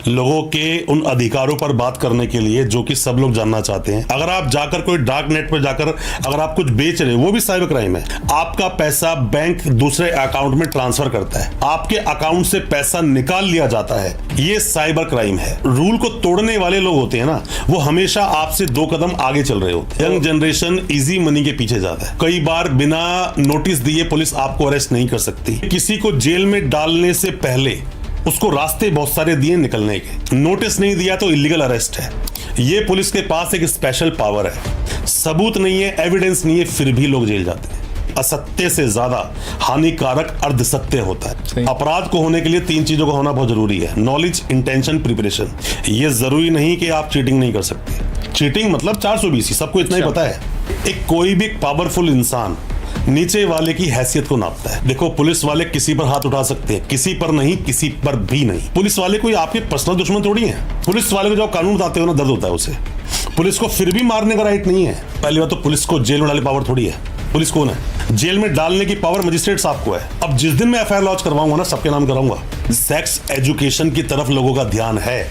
लोगों के उन अधिकारों पर बात करने के लिए जो कि सब लोग जानना चाहते हैं। अगर आप जाकर कोई डार्क नेट पर जाकर अगर आप कुछ बेच रहे हो, वो भी साइबर क्राइम है। आपका पैसा बैंक दूसरे अकाउंट में ट्रांसफर करता है, आपके अकाउंट से पैसा निकाल लिया जाता है, ये साइबर क्राइम है। रूल को तोड़ने वाले लोग होते हैं ना, वो हमेशा आपसे 2 कदम आगे चल रहे होते हैं। यंग जनरेशन इजी मनी के पीछे जाता है। कई बार बिना नोटिस दिए पुलिस आपको अरेस्ट नहीं कर सकती। किसी को जेल में डालने से पहले उसको रास्ते बहुत सारे दिए निकलने के। नोटिस नहीं दिया तो इलीगल अरेस्ट है। ये पुलिस के पास एक स्पेशल पावर है। सबूत नहीं है, एविडेंस नहीं है, फिर भी लोग जेल जाते हैं। असत्य से ज्यादा हानिकारक अर्धसत्य होता है। अपराध को होने के लिए 3 चीजों का होना बहुत जरूरी है: नॉलेज, इंटेंशन, प्रिपरेशन। ये जरूरी नहीं कि आप चीटिंग नहीं कर सकते। चीटिंग मतलब 420, सबको इतना ही पता है। एक कोई भी पावरफुल इंसान नीचे वाले की हैसियत को नापता है। देखो, पुलिस वाले किसी पर हाथ उठा सकते हैं, किसी पर नहीं, किसी पर भी नहीं। पुलिस वाले कोई आपके पर्सनल दुश्मन थोड़ी है। पुलिस वाले को जब कानून बताते हो ना, दर्द होता है उसे। पुलिस को फिर भी मारने का राइट नहीं है। पहली बात तो पुलिस को जेल में डालने पावर थोड़ी है। पुलिस कौन है? जेल में डालने की पावर मजिस्ट्रेट साहब को है। अब जिस दिन मैं एफआईआर लॉन्च करवाऊंगा ना, सबके नाम कराऊंगा। सेक्स एजुकेशन की तरफ लोगों का ध्यान है।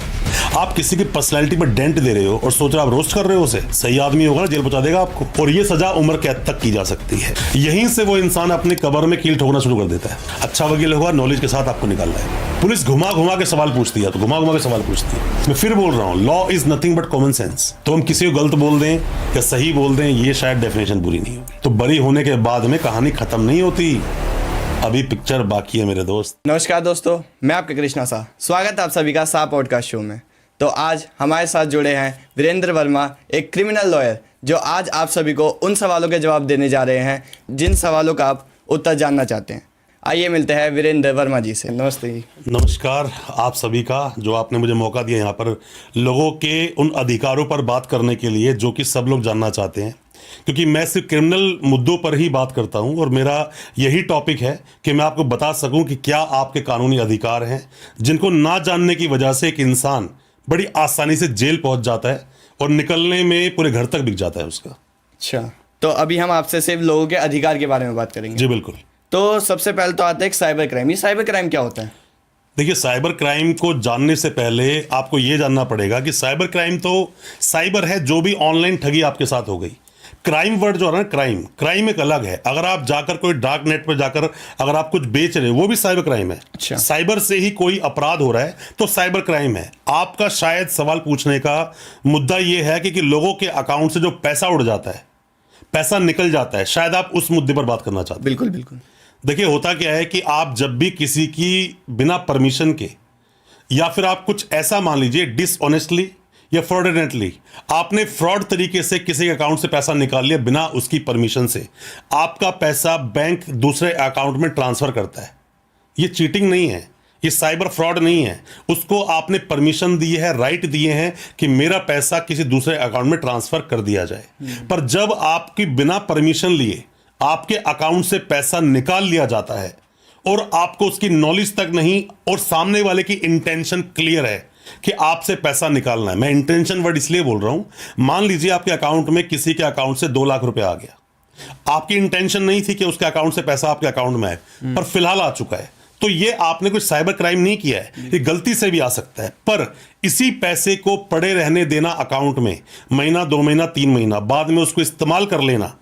आप किसी की पर्सनैलिटी पर डेंट दे रहे हो और सोच रहे हो आप रोस्ट कर रहे हो उसे, सही आदमी होगा ना, जेल पहुंचा देगा आपको। और ये सजा उम्र कैद तक की जा सकती है। यहीं से वो इंसान अपने कब्र में कील ठोकना शुरू कर देता है। अच्छा वकील होगा, नॉलेज के साथ आपको निकालना है। पुलिस घुमा घुमा के सवाल पूछती है, तो घुमा घुमा के सवाल पूछती है। मैं फिर बोल रहा हूँ, law is nothing but common sense. तो हम किसी को गलत बोल दें या सही बोल दें, ये शायद डेफिनेशन पूरी नहीं होगी। तो बरी होने के बाद में कहानी खत्म नहीं होती, अभी पिक्चर बाकी है मेरे दोस्त। नमस्कार दोस्तों, मैं आपका कृष्णा शाह। स्वागत है आप सभी का शाह पॉडकास्ट शो में। तो आज हमारे साथ जुड़े हैं वीरेंद्र वर्मा, एक क्रिमिनल लॉयर, जो आज आप सभी को उन सवालों के जवाब देने जा रहे हैं जिन सवालों का आप उत्तर जानना चाहते हैं। आइए मिलते हैं वीरेंद्र वर्मा जी से। नमस्ते जी। नमस्कार आप सभी का, जो आपने मुझे मौका दिया यहाँ पर लोगों के उन अधिकारों पर बात करने के लिए जो कि सब लोग जानना चाहते हैं। क्योंकि मैं सिर्फ क्रिमिनल मुद्दों पर ही बात करता हूं और मेरा यही टॉपिक है कि मैं आपको बता सकूं कि क्या आपके कानूनी अधिकार हैं, जिनको ना जानने की वजह से एक इंसान बड़ी आसानी से जेल पहुंच जाता है और निकलने में पूरे घर तक बिक जाता है उसका। अच्छा, तो अभी हम आपसे सिर्फ लोगों के अधिकार के बारे में बात करेंगे। जी बिल्कुल। तो सबसे पहले तो आता है एक साइबर क्राइम। ये साइबर क्राइम क्या होता है? देखिए, साइबर क्राइम को जानने से पहले आपको ये जानना पड़ेगा कि साइबर क्राइम तो साइबर है, जो भी ऑनलाइन ठगी आपके साथ हो गई। क्राइम वर्ड जो है ना, क्राइम एक अलग है। अगर आप जाकर कोई डार्क नेट पर जाकर अगर आप कुछ बेच रहे हो, वो भी साइबर क्राइम है। अच्छा। साइबर से ही कोई अपराध हो रहा है तो साइबर क्राइम है। आपका शायद सवाल पूछने का मुद्दा ये है कि लोगों के अकाउंट से जो पैसा उड़ जाता है, पैसा निकल जाता है, शायद आप उस मुद्दे पर बात करना चाहते हैं। बिल्कुल बिल्कुल। देखिए, होता क्या है कि आप जब भी किसी की बिना परमिशन के, या फिर आप कुछ ऐसा मान लीजिए डिसऑनेस्टली या फ्रॉडनेटली आपने फ्रॉड तरीके से किसी के अकाउंट से पैसा निकाल लिया बिना उसकी परमिशन से, आपका पैसा बैंक दूसरे अकाउंट में ट्रांसफर करता है। ये चीटिंग नहीं है, ये साइबर फ्रॉड नहीं है। उसको आपने परमिशन दी है, राइट दिए हैं कि मेरा पैसा किसी दूसरे अकाउंट में ट्रांसफर कर दिया जाए। पर जब आपकी बिना परमिशन लिए आपके अकाउंट से पैसा निकाल लिया जाता है और आपको उसकी नॉलेज तक नहीं, और सामने वाले की इंटेंशन क्लियर है कि आपसे पैसा निकालना है। मैं इंटेंशन वर्ड इसलिए बोल रहा हूं, मान लीजिए आपके अकाउंट में किसी के अकाउंट से 2 लाख रुपए आ गया। आपकी इंटेंशन नहीं थी कि उसके अकाउंट से पैसा आपके अकाउंट में आए, पर फिलहाल आ चुका है, तो ये आपने कोई साइबर क्राइम नहीं किया है। ये गलती से भी आ सकता है। पर इसी पैसे को पड़े रहने देना अकाउंट में महीना, 2 महीना, 3 महीना, बाद में उसको इस्तेमाल कर लेना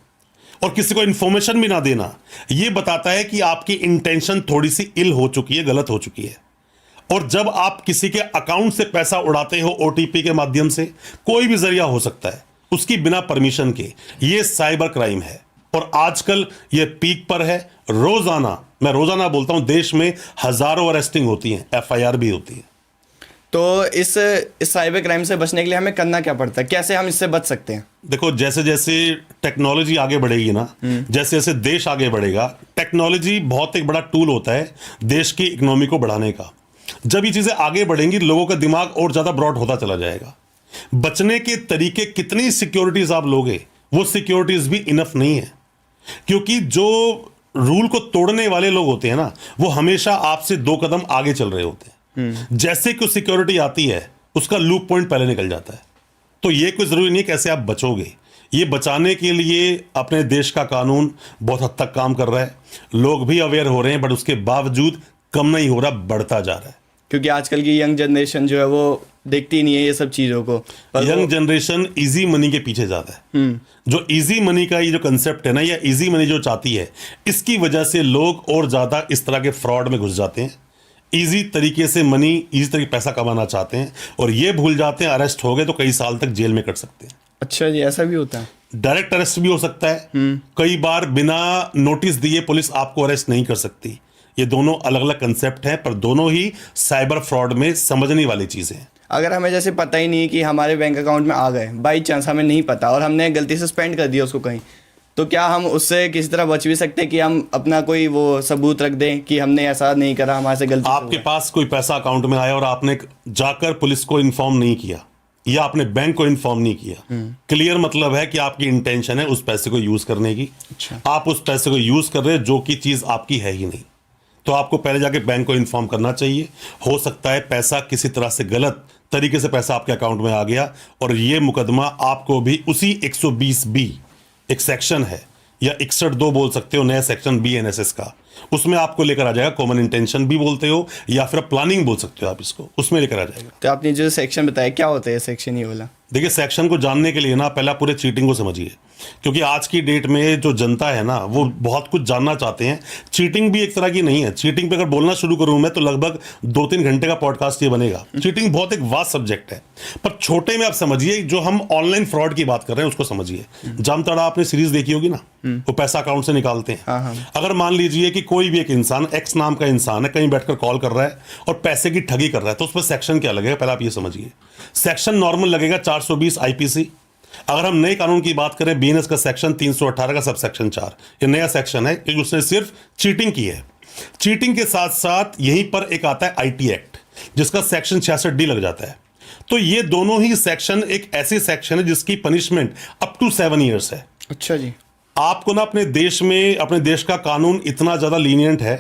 और किसी को इंफॉर्मेशन भी ना देना, यह बताता है कि आपकी इंटेंशन थोड़ी सी इल हो चुकी है, गलत हो चुकी है। और जब आप किसी के अकाउंट से पैसा उड़ाते हो ओटीपी के माध्यम से, कोई भी जरिया हो सकता है, उसकी बिना परमिशन के, यह साइबर क्राइम है। और आजकल यह पीक पर है। रोजाना, मैं रोजाना बोलता हूं, देश में हजारों अरेस्टिंग होती हैं, एफआईआर भी होती है। तो इस साइबर क्राइम से बचने के लिए हमें करना क्या पड़ता है? कैसे हम इससे बच सकते हैं? देखो, जैसे जैसे टेक्नोलॉजी आगे बढ़ेगी ना, जैसे जैसे देश आगे बढ़ेगा, टेक्नोलॉजी बहुत एक बड़ा टूल होता है देश की इकोनॉमी को बढ़ाने का। जब ये चीजें आगे बढ़ेंगी, लोगों का दिमाग और ज्यादा ब्रॉड होता चला जाएगा। बचने के तरीके, कितनी सिक्योरिटीज आप लोगे, वो सिक्योरिटीज भी इनफ नहीं है। क्योंकि जो रूल को तोड़ने वाले लोग होते हैं ना, वो हमेशा आपसे 2 कदम आगे चल रहे होते हैं। जैसे कि सिक्योरिटी आती है, उसका लूप पॉइंट पहले निकल जाता है। तो ये कोई जरूरी नहीं है कैसे आप बचोगे। ये बचाने के लिए अपने देश का कानून बहुत हद तक काम कर रहा है, लोग भी अवेयर हो रहे हैं, बट उसके बावजूद कम नहीं हो रहा, बढ़ता जा रहा है। क्योंकि आजकल की यंग जनरेशन जो है वो देखती नहीं है ये सब चीज़ों को। यंग जनरेशन इजी मनी के पीछे जाता है। जो इजी मनी का ये जो कंसेप्ट है ना, या इजी मनी जो चाहती है, इसकी वजह से लोग और ज्यादा इस तरह के फ्रॉड में घुस जाते हैं। इजी तरीके से मनी, इजी तरीके पैसा कमाना चाहते हैं और ये भूल जाते हैं अरेस्ट हो गए तो कई साल तक जेल में कट सकते हैं। अच्छा जी, ऐसा भी होता है? डायरेक्ट अरेस्ट भी हो सकता है। कई बार बिना नोटिस दिए पुलिस आपको अरेस्ट नहीं कर सकती। ये दोनों अलग अलग कंसेप्ट हैं, पर दोनों ही साइबर फ्रॉड में समझने वाली चीजें हैं। अगर हमें जैसे पता ही नहीं कि हमारे बैंक अकाउंट में आ गए, बाई चांस हमें नहीं पता और हमने गलती से स्पेंड कर दिया उसको कहीं, तो क्या हम उससे किसी तरह बच भी सकते हैं कि हम अपना कोई वो सबूत रख दें कि हमने ऐसा नहीं करा, हमारे से गलती? आपके पास कोई पैसा अकाउंट में आया और आपने जाकर पुलिस को इन्फॉर्म नहीं किया या आपने बैंक को इन्फॉर्म नहीं किया, क्लियर मतलब है कि आपकी इंटेंशन है उस पैसे को यूज करने की। अच्छा। आप उस पैसे को यूज कर रहे हैं जो कि चीज आपकी है ही नहीं, तो आपको पहले जाके बैंक को इन्फॉर्म करना चाहिए। हो सकता है पैसा किसी तरह से गलत तरीके से पैसा आपके अकाउंट में आ गया और ये मुकदमा आपको भी उसी 120B एक सेक्शन है, या 61(2) बोल सकते हो, नया सेक्शन BNSS का, उसमें आपको लेकर आ जाएगा। कॉमन इंटेंशन भी बोलते हो या फिर प्लानिंग बोल सकते हो आप इसको, उसमें लेकर आ जाएगा। तो आपने जो सेक्शन बताया, क्या होता है सेक्शन ये वाला? देखिए, सेक्शन को जानने के लिए ना पहला पूरे चीटिंग को समझिए, क्योंकि आज की डेट में जो जनता है ना वो बहुत कुछ जानना चाहते हैं। चीटिंग भी एक तरह की नहीं है। चीटिंग पे अगर बोलना शुरू करूं मैं तो लगभग 2-3 घंटे का पॉडकास्ट ये बनेगा। चीटिंग बहुत एक वास्ट सब्जेक्ट है, पर छोटे में आप समझिए, जो हम ऑनलाइन फ्रॉड की बात कर रहे हैं उसको समझिए। जामताड़ा आपने सीरीज देखी होगी ना, वो पैसा अकाउंट से निकालते हैं। हाँ। अगर मान लीजिए कि कोई भी एक इंसान, एक्स नाम का इंसान है, कहीं बैठकर कॉल कर रहा है और पैसे की ठगी कर रहा है, तो उस पर सेक्शन क्या लगेगा पहले आप ये समझिए। सेक्शन नॉर्मल लगेगा 420 IPC। अगर हम नए कानून की बात करें, BNS का सेक्शन 318 का सब सेक्शन 4, ये नया सेक्शन है क्योंकि उसने सिर्फ चीटिंग की है। चीटिंग के साथ साथ यहीं पर एक आता है IT एक्ट, जिसका सेक्शन 66D लग जाता है। तो ये दोनों ही सेक्शन एक ऐसे सेक्शन है जिसकी पनिशमेंट अप टू 7 years है। अच्छा जी। आपको ना अपने देश में, अपने देश का कानून इतना ज्यादा लीनियंट है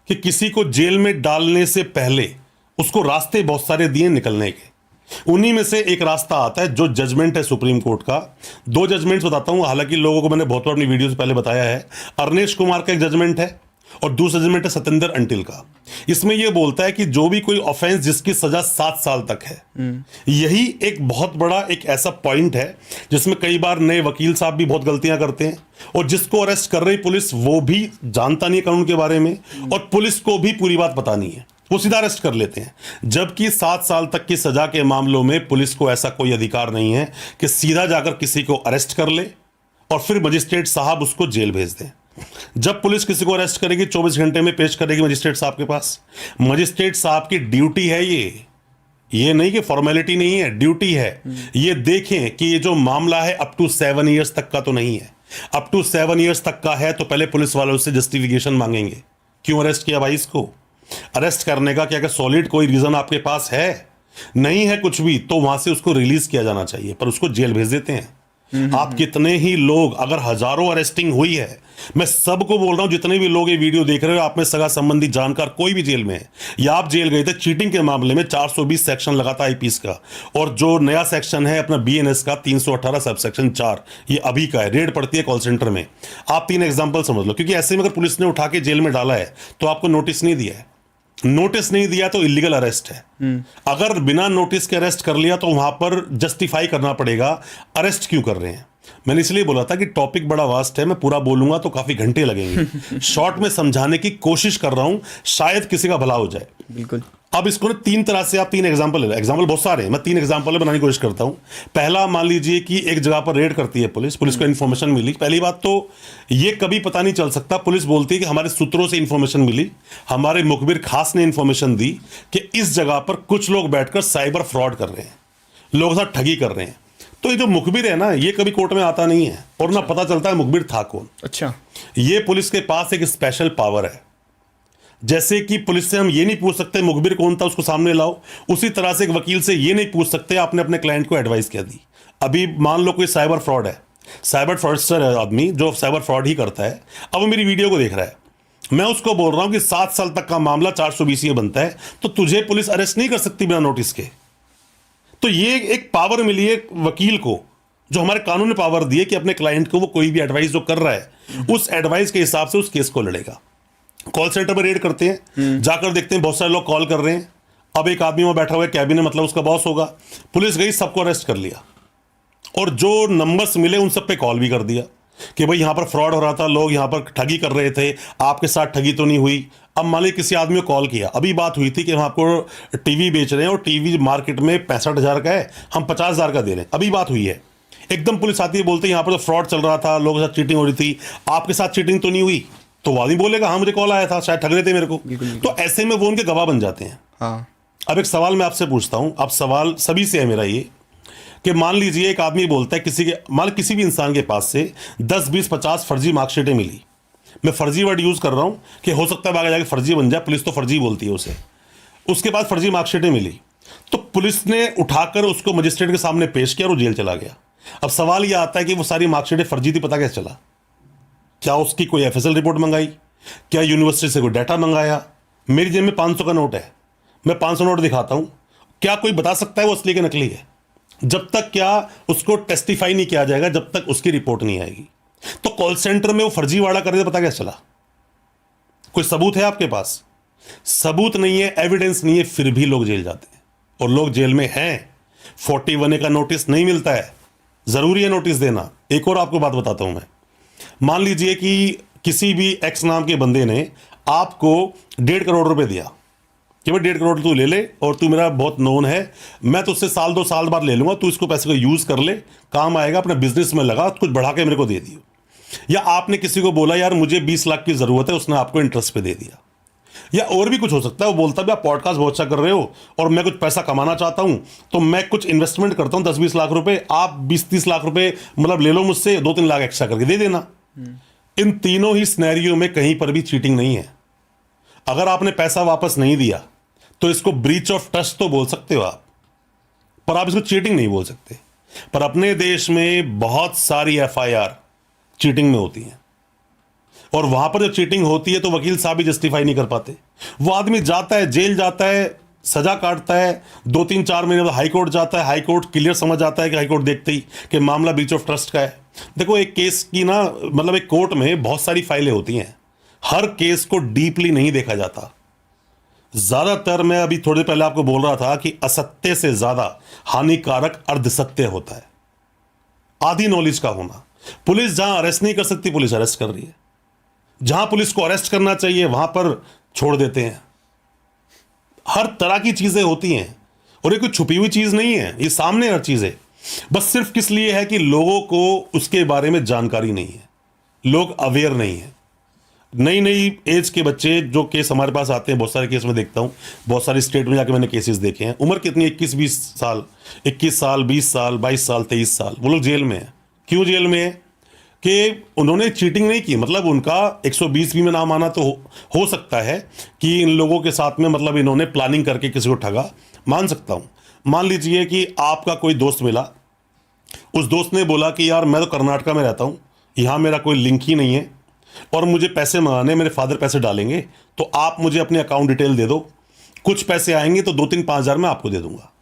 कि किसी को जेल में डालने से पहले उसको रास्ते बहुत सारे दिए निकलने के। उन्हीं में से एक रास्ता आता है जो जजमेंट है सुप्रीम कोर्ट का। 2 जजमेंट्स बताता हूं, हालांकि लोगों को मैंने बहुत बार अपनी वीडियो से पहले बताया है। अर्नेश कुमार का एक जजमेंट है और दूसरा जजमेंट है सतेंद्र अंटिल का। इसमें यह बोलता है कि जो भी कोई ऑफेंस जिसकी सजा 7 साल तक है, यही एक बहुत बड़ा एक ऐसा पॉइंट है जिसमें कई बार नए वकील साहब भी बहुत गलतियां करते हैं और जिसको अरेस्ट कर रही पुलिस वो भी जानता नहीं है कानून के बारे में और पुलिस को भी पूरी बात पता नहीं है, वो सीधा अरेस्ट कर लेते हैं। जबकि 7 साल तक की सजा के मामलों में पुलिस को ऐसा कोई अधिकार नहीं है कि सीधा जाकर किसी को अरेस्ट कर ले और फिर मजिस्ट्रेट साहब उसको जेल भेज दें। जब पुलिस किसी को अरेस्ट करेगी 24 घंटे में पेश करेगी मजिस्ट्रेट साहब के पास। मजिस्ट्रेट साहब की ड्यूटी है ये नहीं कि फॉर्मेलिटी नहीं है, ड्यूटी है। ये देखें कि ये जो मामला है अप टू 7 years तक का तो नहीं है। अप टू 7 years तक का है तो पहले पुलिस वालों से जस्टिफिकेशन मांगेंगे, क्यों अरेस्ट किया भाई इसको। अरेस्ट करने का क्या सॉलिड कोई रीजन आपके पास है? नहीं है कुछ भी, तो वहां से उसको रिलीज किया जाना चाहिए, पर उसको जेल भेज देते हैं। आप कितने ही लोग, अगर हजारों अरेस्टिंग हुई है, मैं सबको बोल रहा हूं जितने भी लोग ये वीडियो देख रहे हो, आप में सगा संबंधी जानकार कोई भी जेल में है या आप जेल गए थे चीटिंग के मामले में, 420 सेक्शन लगाता है IPC का, और जो नया सेक्शन है अपना BNS का 318 सब सेक्शन 4, ये अभी का है। रेड पड़ती है कॉल सेंटर में। आप 3 एग्जाम्पल समझ लो, क्योंकि ऐसे में अगर पुलिस ने उठा के जेल में डाला है तो आपको नोटिस नहीं दिया है। नोटिस नहीं दिया तो इलीगल अरेस्ट है। अगर बिना नोटिस के अरेस्ट कर लिया तो वहां पर जस्टिफाई करना पड़ेगा अरेस्ट क्यों कर रहे हैं। मैंने इसलिए बोला था कि टॉपिक बड़ा वास्ट है, मैं पूरा बोलूंगा तो काफी घंटे लगेंगे। शॉर्ट में समझाने की कोशिश कर रहा हूं, शायद किसी का भला हो जाए। बिल्कुल। अब इसको ना 3 तरह से आप 3 एग्जाम्पल ले लो। एग्जाम्पल बहुत सारे हैं, मैं 3 एग्जाम्पल बनाने की कोशिश करता हूं। पहला, मान लीजिए कि एक जगह पर रेड करती है पुलिस को इन्फॉर्मेशन मिली। पहली बात तो ये कभी पता नहीं चल सकता, पुलिस बोलती है कि हमारे सूत्रों से इन्फॉर्मेशन मिली, हमारे मुखबिर खास ने इन्फॉर्मेशन दी कि इस जगह पर कुछ लोग बैठकर साइबर फ्रॉड कर रहे हैं, लोगों के साथ ठगी कर रहे हैं। तो ये जो मुखबिर है ना, ये कभी कोर्ट में आता नहीं है और ना पता चलता है मुखबिर था कौन। अच्छा। ये पुलिस के पास एक स्पेशल पावर है। जैसे कि पुलिस से हम ये नहीं पूछ सकते मुखबिर कौन था, उसको सामने लाओ, उसी तरह से एक वकील से ये नहीं पूछ सकते आपने अपने क्लाइंट को एडवाइस क्या दी। अभी मान लो कोई साइबर फ्रॉड है, साइबर फ्रॉडस्टर है आदमी जो साइबर फ्रॉड ही करता है, अब वो मेरी वीडियो को देख रहा है, मैं उसको बोल रहा हूं कि 7 साल तक का मामला 420 बनता है, तो तुझे पुलिस अरेस्ट नहीं कर सकती बिना नोटिस के। तो ये एक पावर मिली है वकील को, जो हमारे कानून ने पावर दी है कि अपने क्लाइंट को वो कोई भी एडवाइस जो कर रहा है उस एडवाइस के हिसाब से उस केस को लड़ेगा। कॉल सेंटर पर रेड करते हैं, जाकर देखते हैं बहुत सारे लोग कॉल कर रहे हैं, अब एक आदमी वहां बैठा हुआ है कैबिन में, मतलब उसका बॉस होगा। पुलिस गई, सबको अरेस्ट कर लिया और जो नंबर्स मिले उन सब पे कॉल भी कर दिया कि भाई यहां पर फ्रॉड हो रहा था, लोग यहां पर ठगी कर रहे थे, आपके साथ ठगी तो नहीं हुई। अब मान लीजिए किसी आदमी को कॉल किया, अभी बात हुई थी कि हम आपको टीवी बेच रहे हैं और टीवी मार्केट में 65,000 का है, हम 50,000 का दे रहे हैं, अभी बात हुई है। एकदम पुलिस आती है, बोलते हैं यहां पर तो फ्रॉड चल रहा था, लोगों के साथ चीटिंग हो रही थी, आपके साथ चीटिंग तो नहीं हुई। तो वो आदमी बोलेगा हाँ मुझे कॉल आया था, शायद ठग रहे थे मेरे को। तो ऐसे में वो उनके गवाह बन जाते हैं। हाँ। अब एक सवाल मैं आपसे पूछता हूं, अब सवाल सभी से है मेरा ये कि मान लीजिए एक आदमी बोलता है किसी भी इंसान के पास से 10, 20, 50 फर्जी मार्कशीटें मिली। मैं फर्जी वर्ड यूज कर रहा हूं कि हो सकता है आगे जाके फर्जी बन जाए, पुलिस तो फर्जी बोलती है उसे। उसके बाद फर्जी मार्कशीटें मिली तो पुलिस ने उठाकर उसको मजिस्ट्रेट के सामने पेश किया और वो जेल चला गया। अब सवाल यह आता है कि वो सारी मार्कशीटें फर्जी थी, पता कैसे चला? क्या उसकी कोई एफएसएल रिपोर्ट मंगाई? क्या यूनिवर्सिटी से कोई डाटा मंगाया? मेरी जेब में 500 का नोट है, मैं 500 नोट दिखाता हूं, क्या कोई बता सकता है वो असली के नकली है? जब तक क्या उसको टेस्टिफाई नहीं किया जाएगा, जब तक उसकी रिपोर्ट नहीं आएगी। तो कॉल सेंटर में वो फर्जीवाड़ा कर रहे थे, पता कैसे चला? कोई सबूत है आपके पास? सबूत नहीं है, एविडेंस नहीं है, फिर भी लोग जेल जाते हैं और लोग जेल में हैं। 41A का नोटिस नहीं मिलता है, जरूरी है नोटिस देना। एक और आपको बात बताता हूं मैं, मान लीजिए कि किसी भी एक्स नाम के बंदे ने आपको 1.5 करोड़ रुपए दिया कि भाई 1.5 करोड़ तू ले ले और तू मेरा बहुत नोन है, मैं तुझसे 1-2 साल बाद ले लूंगा, तू इसको पैसे को यूज कर ले, काम आएगा, अपने बिजनेस में लगा, कुछ बढ़ा के मेरे को दे दियो। या आपने किसी को बोला यार मुझे 20 लाख की जरूरत है, उसने आपको इंटरेस्ट पे दे दिया। या और भी कुछ हो सकता है, वो बोलता है आप पॉडकास्ट बहुत अच्छा कर रहे हो और मैं कुछ पैसा कमाना चाहता हूं तो मैं कुछ इन्वेस्टमेंट करता हूं 10-20 लाख रुपए, आप 20-30 लाख रुपए मतलब ले लो मुझसे, 2-3 लाख एक्स्ट्रा करके दे देना। इन तीनों ही सिनेरियो में कहीं पर भी चीटिंग नहीं है। अगर आपने पैसा वापस नहीं दिया तो इसको ब्रीच ऑफ ट्रस्ट तो बोल सकते हो आप, पर आप इसको चीटिंग नहीं बोल सकते। पर अपने देश में बहुत सारी एफआईआर चीटिंग में होती हैं और वहां पर जब चीटिंग होती है तो वकील साहब भी जस्टिफाई नहीं कर पाते। वो आदमी जाता है, जेल जाता है, सजा काटता है, 2-3-4 महीने बाद हाई कोर्ट जाता है, हाई कोर्ट क्लियर समझ आता है कि हाई कोर्ट देखते ही कि मामला ब्रीच ऑफ ट्रस्ट का है। देखो एक केस की ना मतलब एक कोर्ट में बहुत सारी फाइलें होती हैं, हर केस को डीपली नहीं देखा जाता। ज्यादातर मैं अभी थोड़ी देर पहले आपको बोल रहा था कि असत्य से ज्यादा हानिकारक अर्धसत्य होता है, आधी नॉलेज का होना। पुलिस जहां अरेस्ट नहीं कर सकती, पुलिस अरेस्ट कर रही है, जहां पुलिस को अरेस्ट करना चाहिए वहां पर छोड़ देते हैं। हर तरह की चीजें होती हैं और ये कोई छुपी हुई चीज नहीं है, ये सामने हर चीज है। बस सिर्फ किस लिए है कि लोगों को उसके बारे में जानकारी नहीं है, लोग अवेयर नहीं है। नई नई एज के बच्चे जो केस हमारे पास आते हैं, बहुत सारे केस में देखता हूं, बहुत सारे स्टेट में जाके मैंने केसेस देखे हैं, उम्र कितनी 21-20 साल, 21 साल, 20 साल, 22 साल, 23 साल, वो लोग जेल में है। क्यों जेल में है? कि उन्होंने चीटिंग नहीं की, मतलब उनका 120 में नाम आना तो हो सकता है कि इन लोगों के साथ में मतलब इन्होंने प्लानिंग करके किसी को ठगा, मान सकता हूं। मान लीजिए कि आपका कोई दोस्त मिला, उस दोस्त ने बोला कि यार मैं तो कर्नाटका में रहता हूं, यहां मेरा कोई लिंक ही नहीं है और मुझे पैसे मंगाने, मेरे फादर पैसे डालेंगे, तो आप मुझे अपने अकाउंट डिटेल दे दो, कुछ पैसे आएंगे तो 2-3-5 हज़ार मैं आपको दे दूंगा।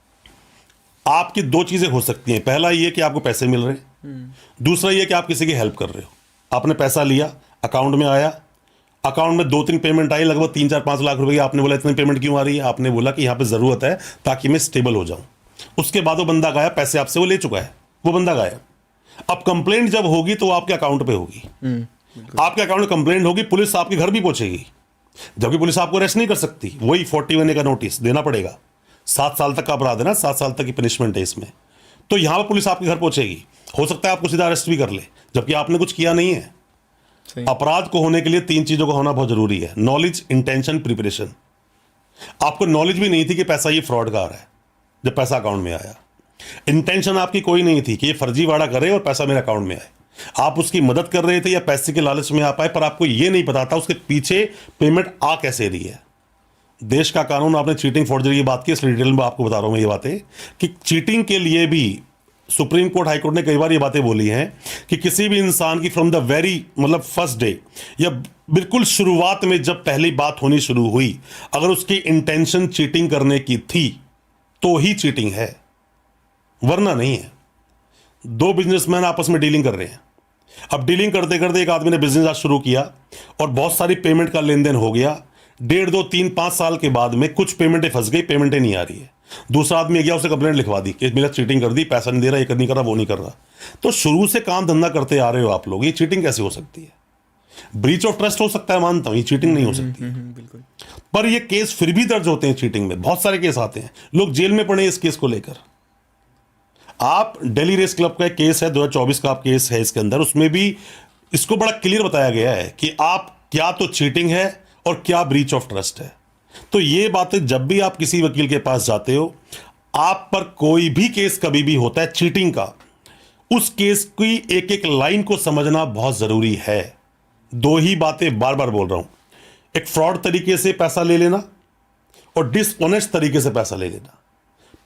आपकी दो चीजें हो सकती हैं, पहला ये कि आपको पैसे मिल रहे हैं, दूसरा ये कि आप किसी की हेल्प कर रहे हो। आपने पैसा लिया, अकाउंट में आया, अकाउंट में 2-3 पेमेंट आई, लगभग 3-4-5 लाख रुपए की। आपने बोला इतनी पेमेंट क्यों आ रही है? आपने बोला कि यहाँ पे जरूरत है ताकि मैं स्टेबल हो जाऊं। उसके बाद वो बंदा गायब, पैसे आपसे वो ले चुका है, वो बंदा गायब। अब कंप्लेंट जब होगी तो वो आपके अकाउंट पे होगी, आपके अकाउंट में कंप्लेंट होगी, पुलिस आपके घर भी पहुंचेगी, जबकि पुलिस आपको अरेस्ट नहीं कर सकती। वही 41A का नोटिस देना पड़ेगा, 7 साल तक का अपराध है ना, 7 साल तक की पनिशमेंट है इसमें। तो यहां पर पुलिस आपके घर पहुंचेगी, हो सकता है आपको सीधा अरेस्ट भी कर ले, जबकि आपने कुछ किया नहीं है। अपराध को होने के लिए 3 चीजों का होना बहुत जरूरी है, नॉलेज, इंटेंशन, प्रिपरेशन। आपको नॉलेज भी नहीं थी कि पैसा ये फ्रॉड का आ रहा है जब पैसा अकाउंट में आया। इंटेंशन आपकी कोई नहीं थी कि ये फर्जीवाड़ा करे और पैसा मेरे अकाउंट में आए। आप उसकी मदद कर रहे थे या पैसे के लालच में आ पाए, पर आपको ये नहीं पता था उसके पीछे पेमेंट आ कैसे रही है। देश का कानून, आपने चीटिंग फॉर्जरी की बात की, इसलिए डिटेल में आपको बता रहा हूं मैं ये बातें कि चीटिंग के लिए भी सुप्रीम कोर्ट, हाई कोर्ट ने कई बार ये बातें बोली हैं कि किसी भी इंसान की फ्रॉम द वेरी मतलब फर्स्ट डे या बिल्कुल शुरुआत में जब पहली बात होनी शुरू हुई, अगर उसकी इंटेंशन चीटिंग करने की थी तो ही चीटिंग है, वरना नहीं है। 2 बिजनेसमैन आपस में डीलिंग कर रहे हैं, अब डीलिंग करते करते एक आदमी ने बिजनेस आज शुरू किया और बहुत सारी पेमेंट का लेन देन हो गया, डेढ़ 2 3 5 साल के बाद में कुछ पेमेंटें फंस गई, पेमेंटें नहीं आ रही है, दूसरा आदमी गया, उसने कंप्लेंट लिखवा दी कि मेरा चीटिंग कर दी, पैसा नहीं दे रहा, ये नहीं कर रहा, वो नहीं कर रहा। तो शुरू से काम धंधा करते आ रहे हो आप लोग, ये चीटिंग कैसे हो सकती है? ब्रीच ऑफ ट्रस्ट हो सकता है, मानता हूं, ये चीटिंग नहीं हो सकती। बिल्कुल। पर ये केस फिर भी दर्ज होते हैं चीटिंग में, बहुत सारे केस आते हैं, लोग जेल में पड़े इस केस को लेकर। आप दिल्ली रेस क्लब का एक केस है, 2024 का आप केस है, इसके अंदर उसमें भी इसको बड़ा क्लियर बताया गया है कि आप क्या तो चीटिंग है और क्या ब्रीच ऑफ ट्रस्ट है। तो ये बातें जब भी आप किसी वकील के पास जाते हो, आप पर कोई भी केस कभी भी होता है चीटिंग का, उस केस की एक एक लाइन को समझना बहुत जरूरी है। दो ही बातें बार बार बोल रहा हूं, एक फ्रॉड तरीके से पैसा ले लेना और डिसऑनेस्ट तरीके से पैसा ले लेना।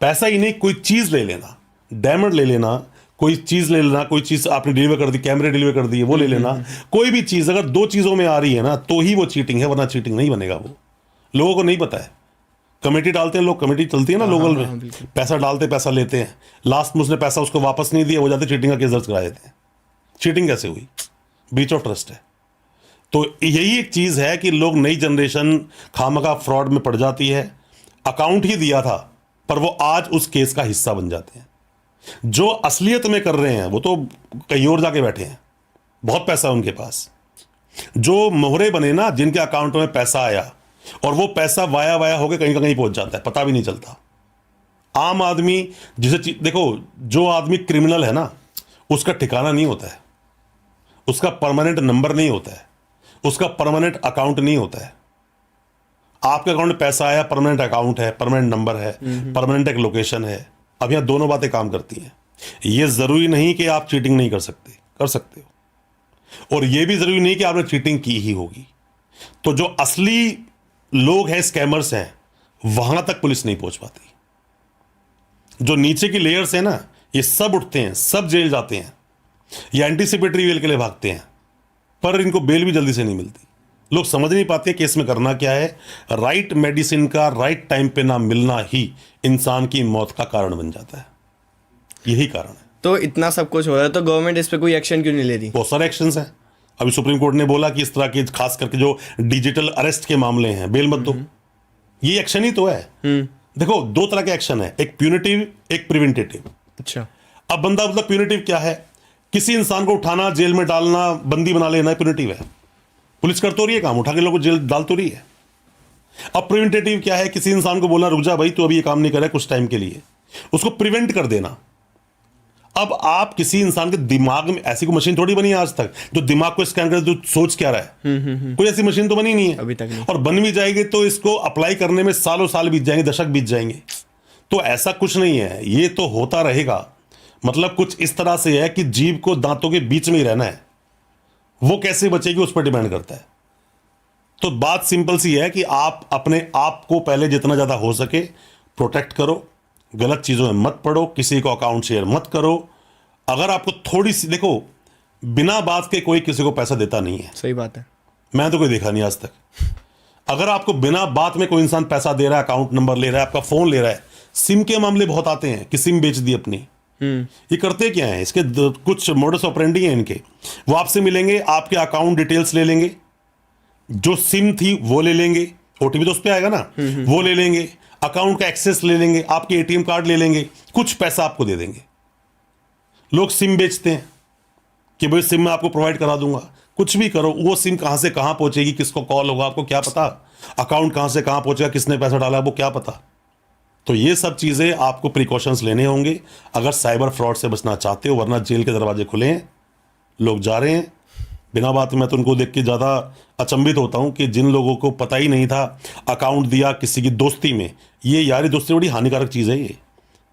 पैसा ही नहीं, कोई चीज ले लेना, डायमंड ले लेना, कोई चीज ले लेना, कोई चीज आपने डिलीवर कर दी, कैमरे डिलीवर कर दिए, वो ले लेना। कोई भी चीज अगर दो चीजों में आ रही है ना, तो ही वो चीटिंग है, वरना चीटिंग नहीं बनेगा। वो लोगों को नहीं पता है। कमेटी डालते हैं लोग, कमेटी चलती है ना लोकल में, पैसा डालते, पैसा लेते हैं, लास्ट में उसने पैसा उसको वापस नहीं दिया, हो जाते चीटिंग का केस दर्ज करा देते हैं। चीटिंग कैसे हुई? ब्रीच ऑफ ट्रस्ट है। तो यही एक चीज है कि लोग, नई जनरेशन खामखा फ्रॉड में पड़ जाती है। अकाउंट ही दिया था पर वो आज उस केस का हिस्सा बन जाते हैं। जो असलियत में कर रहे हैं वो तो कहीं और जाके बैठे हैं, बहुत पैसा उनके पास। जो मोहरे बने ना, जिनके अकाउंट में पैसा आया और वो पैसा वाया वाया होकर कहीं का कहीं पहुंच जाता है, पता भी नहीं चलता। आम आदमी जिसे देखो, जो आदमी क्रिमिनल है ना, उसका ठिकाना नहीं होता है, उसका परमानेंट नंबर नहीं होता है, उसका परमानेंट अकाउंट नहीं होता है। आपके अकाउंट में पैसा आया, परमानेंट अकाउंट है, परमानेंट नंबर है, परमानेंट एक लोकेशन है। अब यहां दोनों बातें काम करती हैं। यह जरूरी नहीं कि आप चीटिंग नहीं कर सकते, कर सकते हो, और यह भी जरूरी नहीं कि आपने चीटिंग की ही होगी। तो जो असली लोग हैं, स्कैमर्स हैं, वहां तक पुलिस नहीं पहुंच पाती। जो नीचे की लेयर्स हैं ना, ये सब उठते हैं, सब जेल जाते हैं, ये एंटीसिपेटरी बेल के लिए भागते हैं, पर इनको बेल भी जल्दी से नहीं मिलती। लोग समझ नहीं पाते केस में करना क्या है। राइट मेडिसिन का राइट टाइम पे ना मिलना ही इंसान की मौत का कारण बन जाता है, यही कारण है। तो इतना सब कुछ हो रहा है तो गवर्नमेंट इस पे कोई एक्शन क्यों नहीं ले रही? बहुत सारे एक्शंस हैं। अभी सुप्रीम कोर्ट ने बोला कि इस तरह के, खास करके जो डिजिटल अरेस्ट के मामले हैं, बेल मत दो। ये एक्शन ही तो है। देखो, दो तरह के एक्शन है, एक प्यूनिटिव, एक प्रिवेंटेटिव। अच्छा। अब बंदा, मतलब प्यूनिटिव क्या है? किसी इंसान को उठाना, जेल में डालना, बंदी बना लेना, प्यूनिटिव है। पुलिस कर तो रही है काम, उठा के लोगों को जेल डाल तो रही है। अब प्रिवेंटेटिव क्या है? किसी इंसान को बोलना, रुक जा भाई, तू अभी ये काम नहीं कर रहा है कुछ टाइम के लिए, उसको प्रिवेंट कर देना। अब आप किसी इंसान के दिमाग में, ऐसी कोई मशीन थोड़ी बनी है आज तक जो दिमाग को स्कैन करे, तो सोच क्या रहा है? कोई ऐसी मशीन तो बनी नहीं है अभी तक नहीं। और बन भी जाएगी तो इसको अप्लाई करने में सालों साल बीत जाएंगे, दशक बीत जाएंगे। तो ऐसा कुछ नहीं है, ये तो होता रहेगा। मतलब कुछ इस तरह से है कि जीभ को दांतों के बीच में ही रहना है, वो कैसे बचेगी उस पर डिपेंड करता है। तो बात सिंपल सी है कि आप अपने आप को पहले जितना ज्यादा हो सके प्रोटेक्ट करो, गलत चीजों में मत पड़ो, किसी को अकाउंट शेयर मत करो। अगर आपको थोड़ी सी, देखो, बिना बात के कोई किसी को पैसा देता नहीं है। सही बात है। मैं तो कोई देखा नहीं आज तक। अगर आपको बिना बात में कोई इंसान पैसा दे रहा है, अकाउंट नंबर ले रहा है, आपका फोन ले रहा है, सिम के मामले बहुत आते हैं कि सिम बेच दी अपनी। ये करते क्या है? इसके कुछ मोडस ऑपरेंडी हैं इनके। वो आपसे मिलेंगे, आपके अकाउंट डिटेल्स ले लेंगे, जो सिम थी वो ले लेंगे, ओटीपी तो उस पर आएगा ना, वो ले लेंगे, अकाउंट का एक्सेस ले लेंगे, आपके एटीएम कार्ड ले लेंगे, कुछ पैसा आपको दे देंगे। लोग सिम बेचते हैं कि भाई सिम मैं आपको प्रोवाइड करा दूंगा। कुछ भी करो, वो सिम कहां से कहां पहुंचेगी, किसको कॉल होगा, आपको क्या पता? अकाउंट कहां से कहां पहुंचेगा, किसने पैसा डाला, वो क्या पता? तो ये सब चीजें आपको प्रिकॉशंस लेने होंगे अगर साइबर फ्रॉड से बचना चाहते हो, वरना जेल के दरवाजे खुले हैं, लोग जा रहे हैं बिना बात। मैं तो उनको देख के ज़्यादा अचंभित होता हूं कि जिन लोगों को पता ही नहीं था, अकाउंट दिया किसी की दोस्ती में। ये यारी दोस्ती बड़ी हानिकारक चीज़ है। ये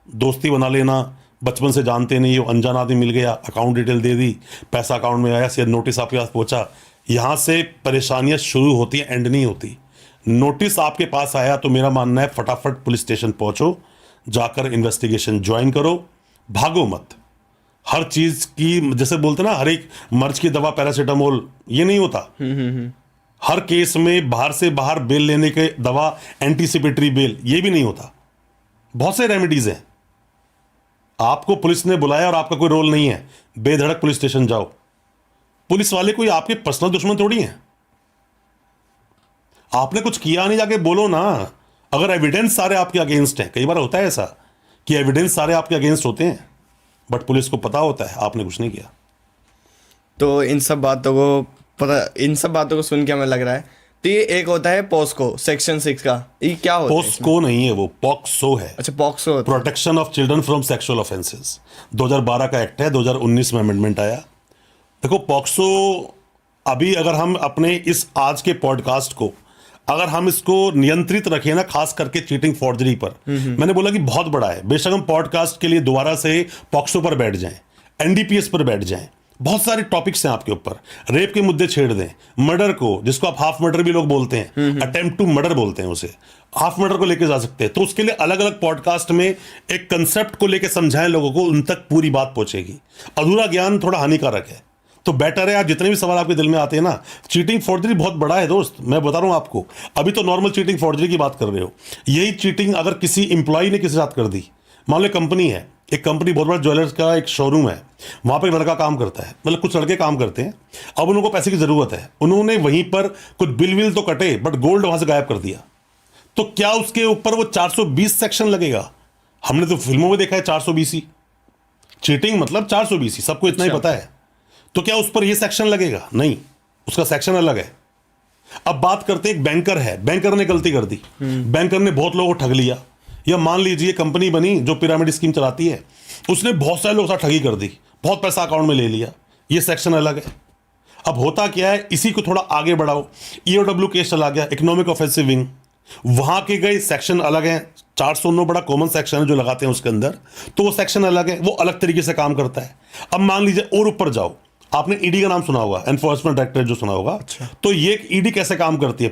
दोस्ती बना लेना, बचपन से जानते नहीं हो, अनजान आदमी मिल गया, अकाउंट डिटेल दे दी, पैसा अकाउंट में आया, से नोटिस आपके पास पहुंचा, यहाँ से परेशानियाँ शुरू होती हैं, एंड नहीं होती। नोटिस आपके पास आया तो मेरा मानना है फटाफट पुलिस स्टेशन पहुंचो, जाकर इन्वेस्टिगेशन ज्वाइन करो, भागो मत। हर चीज की, जैसे बोलते ना, हर एक मर्ज की दवा पैरासीटामोल, ये नहीं होता। हर केस में बाहर से बाहर बेल लेने के दवा एंटीसिपेटरी बेल, ये भी नहीं होता। बहुत से रेमेडीज हैं। आपको पुलिस ने बुलाया और आपका कोई रोल नहीं है, बेधड़क पुलिस स्टेशन जाओ। पुलिस वाले कोई आपके पर्सनल दुश्मन थोड़ी हैं। आपने कुछ किया नहीं, जाके बोलो ना। अगर एविडेंस सारे आपके अगेंस्ट हैं, कई बार होता है ऐसा कि एविडेंस सारे आपके अगेंस्ट होते हैं, बट पुलिस को पता होता है आपने कुछ नहीं किया। तो इन सब बातों को सुन के हमें लग रहा है, तो ये एक होता है पॉस्को सेक्शन 6 का, ये क्या होता है? पोस्को नहीं है, वो पॉक्सो है। अच्छा, पॉक्सो होता है। Protection of children from sexual offences, 2012 का एक्ट है, 2019 में अमेंडमेंट आया। देखो पॉक्सो, अभी अगर हम अपने इस आज के पॉडकास्ट को अगर हम इसको नियंत्रित रखें ना, खास करके चीटिंग फॉर्जरी पर, मैंने बोला कि बहुत बड़ा है। बेशक हम पॉडकास्ट के लिए दोबारा से पॉक्सो पर बैठ जाएं, एनडीपीएस पर बैठ जाएं, बहुत सारे टॉपिक्स हैं आपके ऊपर, रेप के मुद्दे छेड़ दें, मर्डर को, जिसको आप हाफ मर्डर भी लोग बोलते हैं, अटेम्प्ट टू मर्डर बोलते हैं उसे, हाफ मर्डर को लेके जा सकते हैं। तो उसके लिए अलग अलग पॉडकास्ट में एक कंसेप्ट को लेके समझाएं लोगों को, उन तक पूरी बात पहुंचेगी। अधूरा ज्ञान थोड़ा हानिकारक है, तो बेटर है आप जितने भी सवाल आपके दिल में आते हैं ना, चीटिंग फॉर्जरी बहुत बड़ा है दोस्त, मैं बता रहा हूं आपको। अभी तो नॉर्मल चीटिंग फॉर्जरी की बात कर रहे हो, यही चीटिंग अगर किसी इंप्लॉई ने किसी साथ कर दी, मान लो कंपनी है, एक कंपनी बहुत बड़ा ज्वेलर्स का एक शोरूम है, वहां पर एक लड़का काम करता है, मतलब कुछ लड़के काम करते हैं, अब उनको पैसे की जरूरत है, उन्होंने वहीं पर कुछ बिल विल तो कटे, बट गोल्ड वहां से गायब कर दिया, तो क्या उसके ऊपर वो 420 सेक्शन लगेगा? हमने तो फिल्मों में देखा है 420, चीटिंग मतलब 420, सबको इतना ही पता है। तो क्या उस पर ये सेक्शन लगेगा? नहीं, उसका सेक्शन अलग है। अब बात करते हैं, एक बैंकर है, बैंकर ने गलती कर दी, बैंकर ने बहुत लोगों को ठग लिया, या मान लीजिए कंपनी बनी जो पिरामिड स्कीम चलाती है, उसने बहुत सारे लोगों के साथ ठगी कर दी, बहुत पैसा अकाउंट में ले लिया, ये सेक्शन अलग है। अब होता क्या है, इसी को थोड़ा आगे बढ़ाओ, ईओडब्ल्यू केस चला गया, इकोनॉमिक ऑफेंसिव विंग, वहां के गए सेक्शन अलग है, 409 बड़ा कॉमन सेक्शन है जो लगाते हैं उसके अंदर, तो वो सेक्शन अलग है, वो अलग तरीके से काम करता है। अब मान लीजिए और ऊपर जाओ, आपने ईडी का नाम सुना होगा, एनफोर्समेंट डायरेक्टरेट जो सुना होगा। अच्छा। तो ये ईडी कैसे काम करती है?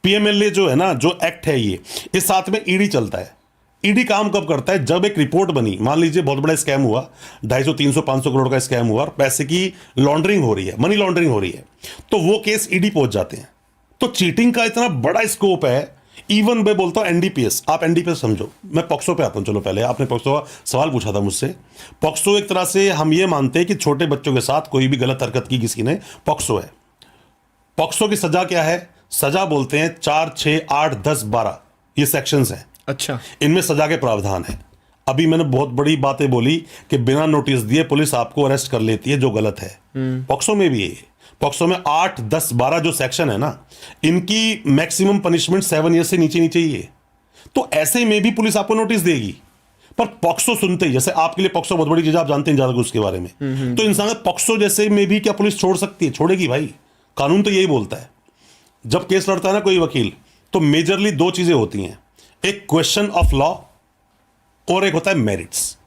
पीएमएलए जो है ना, जो एक्ट है ये साथ में ईडी चलता है। ईडी काम कब करता है? जब एक रिपोर्ट बनी, मान लीजिए बहुत बड़ा स्कैम हुआ, 250, 300, 500 करोड़ का स्कैम हुआ और पैसे की लॉन्ड्रिंग हो रही है, मनी लॉन्ड्रिंग हो रही है, तो वो केस ईडी पहुंच जाते हैं। तो चीटिंग का इतना बड़ा स्कोप है, इवन मैं बोलता हूं एनडीपीएस, आप एनडीपीएस समझो, मैं पॉक्सो पे आता हूं। चलो पहले आपने पॉक्सो का सवाल पूछा था मुझसे। पॉक्सो एक तरह से हम ये मानते हैं कि छोटे बच्चों के साथ कोई भी गलत हरकत की किसी ने, पॉक्सो है। पॉक्सो की सजा क्या है? सजा बोलते हैं 4, 6, 8, 10, 12 ये सेक्शंस हैं। अच्छा, इनमें सजा के प्रावधान है। अभी मैंने बहुत बड़ी बातें बोली कि बिना नोटिस दिए पुलिस आपको अरेस्ट कर लेती है, जो गलत है। पॉक्सो में भी है, पॉक्सो में 8, 10, 12 जो सेक्शन है ना, इनकी मैक्सिमम पनिशमेंट 7 ईयर से नीचे नीचे ही है। तो ऐसे में भी पुलिस आपको नोटिस देगी। पर पॉक्सो सुनते ही, जैसे आपके लिए पॉक्सो बहुत बड़ी चीज, आप जानते हैं ज्यादा कुछ उसके बारे में, तो इंसान पॉक्सो जैसे में भी क्या पुलिस छोड़ सकती है? छोड़ेगी भाई, कानून तो यही बोलता है। जब केस लड़ता है ना कोई वकील, तो मेजरली 2 चीजें होती हैं, एक क्वेश्चन ऑफ लॉ और एक होता है मेरिट्स।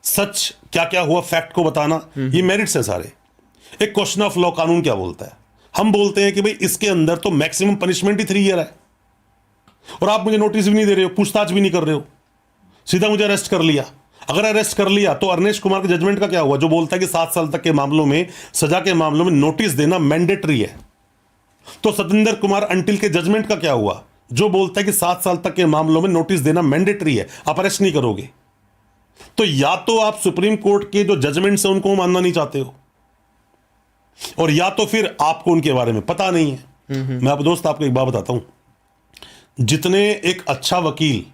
सच क्या क्या हुआ, फैक्ट को बताना, ये मेरिट्स है सारे। एक क्वेश्चन ऑफ लॉ, कानून क्या बोलता है? हम बोलते हैं कि भाई इसके अंदर तो मैक्सिमम पनिशमेंट ही 3 ईयर है, और आप मुझे नोटिस भी नहीं दे रहे हो, पूछताछ भी नहीं कर रहे हो, सीधा मुझे अरेस्ट कर लिया। अगर अरेस्ट कर लिया तो अरनेश कुमार के जजमेंट का क्या हुआ, जो बोलता है कि 7 साल तक के मामलों में, सजा के मामलों में नोटिस देना मैंडेटरी है। तो सतेंद्र कुमार अंटिल के जजमेंट का क्या हुआ, जो बोलता है कि 7 साल तक के मामलों में नोटिस देना मैंडेटरी है, आप अरेस्ट नहीं करोगे। तो या तो आप सुप्रीम कोर्ट के जो जजमेंट्स हैं उनको मानना नहीं चाहते हो, और या तो फिर आपको उनके बारे में पता नहीं है। मैं अब दोस्त आपको एक बात बताता हूं, जितने एक अच्छा वकील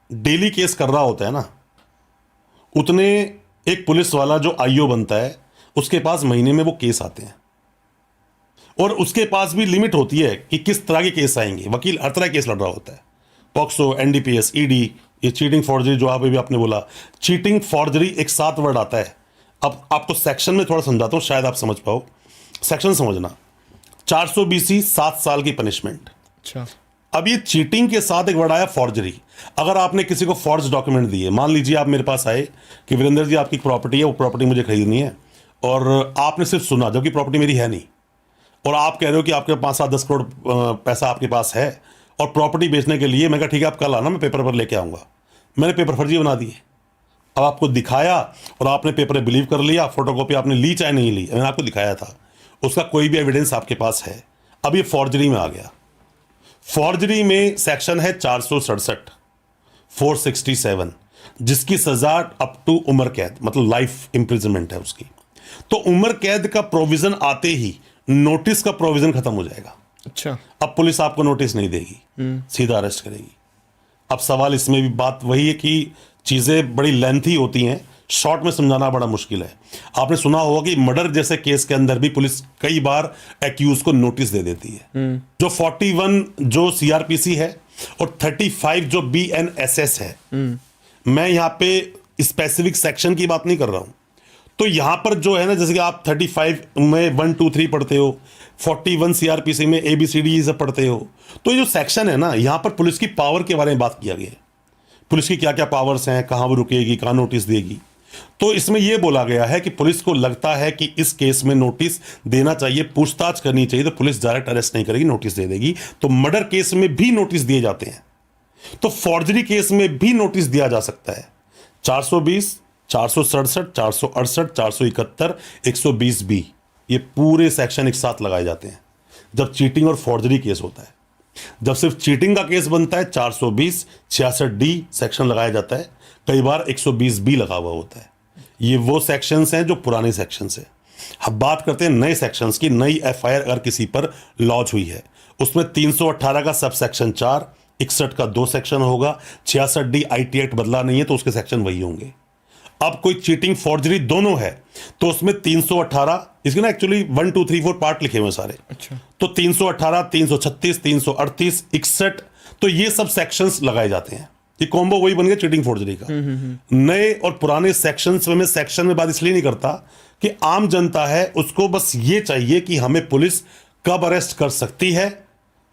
डेली केस कर रहा होता है ना, उतने एक पुलिस वाला जो आईओ बनता है उसके पास महीने में वो केस आते हैं, और उसके पास भी लिमिट होती है कि किस तरह के केस आएंगे। वकील हर तरह के केस लड़ रहा होता है, पॉक्सो, एनडीपीएस, ईडी, ये चीटिंग फॉर्जरी जो आप अभी आपने बोला, चीटिंग फॉर्जरी एक 7 वर्ड आता है। अब आपको सेक्शन में थोड़ा समझाता हूं, शायद आप समझ पाओ। सेक्शन समझना, 420 7 साल की पनिशमेंट। अच्छा, अब ये चीटिंग के साथ एक वर्ड आया फॉर्जरी। अगर आपने किसी को फॉर्ज डॉक्यूमेंट दिए, मान लीजिए आप मेरे पास आए कि वीरेंद्र जी आपकी प्रॉपर्टी है, वो प्रॉपर्टी मुझे खरीदनी है, और आपने सिर्फ सुना, जबकि प्रॉपर्टी मेरी है नहीं, और आप कह रहे हो कि आपके 5, 7, 10 करोड़ पैसा आपके पास है, और प्रॉपर्टी बेचने के लिए मैं कहा ठीक है आप कल आना, मैं पेपर पर लेके आऊँगा। मैंने पेपर फर्जी बना दिए, अब आपको दिखाया और आपने पेपर में बिलीव कर लिया, फोटोकॉपी आपने ली चाहे नहीं ली, मैंने आपको दिखाया था, उसका कोई भी एविडेंस आपके पास है। अब ये फॉर्जरी में आ गया। फॉर्जरी में सेक्शन है 467, 467, जिसकी सजा अप टू उम्र कैद, मतलब लाइफ इंप्रिजनमेंट है उसकी। तो उम्र कैद का प्रोविजन आते ही नोटिस का प्रोविजन खत्म हो जाएगा। अच्छा। अब पुलिस आपको नोटिस नहीं देगी, सीधा अरेस्ट करेगी। अब सवाल इसमें भी बात वही है कि चीजें बड़ी लेंथी होती हैं, शॉर्ट में समझाना बड़ा मुश्किल है। आपने सुना होगा कि मर्डर जैसे केस के अंदर भी पुलिस कई बार एक्यूज को नोटिस दे देती है। जो 41 जो सीआरपीसी है और 35 जो बीएनएसएस है, मैं यहाँ पे स्पेसिफिक सेक्शन की बात नहीं कर रहा हूं। तो यहां पर जो है ना, जैसे कि आप 35 में 1 2 3 पढ़ते हो, 41 सीआरपीसी में ABCD सब पढ़ते हो, तो ये जो सेक्शन है ना, यहां पर पुलिस की पावर के बारे में बात किया गया है। पुलिस की क्या क्या पावर्स हैं, कहां वो रुकेगी, कहां नोटिस देगी। तो इसमें यह बोला गया है कि पुलिस को लगता है कि इस केस में नोटिस देना चाहिए, पूछताछ करनी चाहिए, तो पुलिस डायरेक्ट अरेस्ट नहीं करेगी, नोटिस दे देगी। तो मर्डर केस में भी नोटिस दिए जाते हैं, तो फॉर्जरी केस में भी नोटिस दिया जा सकता है। 420, 467, 468, 471, 120B, ये पूरे सेक्शन एक साथ लगाए जाते हैं जब चीटिंग और फॉर्जरी केस होता है। जब सिर्फ चीटिंग का केस बनता है 420, 66D सेक्शन लगाया जाता है, कई बार 120B लगा हुआ होता है। ये वो सेक्शंस हैं जो पुराने सेक्शंस हैं। अब बात करते हैं नए सेक्शंस की। नई FIR अगर किसी पर लॉन्च हुई है, उसमें 318 का सब सेक्शन 4, 61 का 2 सेक्शन होगा, 66D IT एक्ट बदला नहीं है तो उसके सेक्शन वही होंगे। अब कोई चीटिंग फॉर्जरी दोनों है तो उसमें 318, इसके ना एक्चुअली 1 2 3 4 पार्ट लिखे हुए हैं सारे। अच्छा। तो 318, 336, 338, 61, तो ये सब सेक्शंस लगाए जाते हैं। ये कॉम्बो वही बन गया चीटिंग फॉर्जरी का। नए और पुराने सेक्शंस में मैं सेक्शन में बात इसलिए नहीं करता कि आम जनता है, उसको बस ये चाहिए कि हमें पुलिस कब अरेस्ट कर सकती है,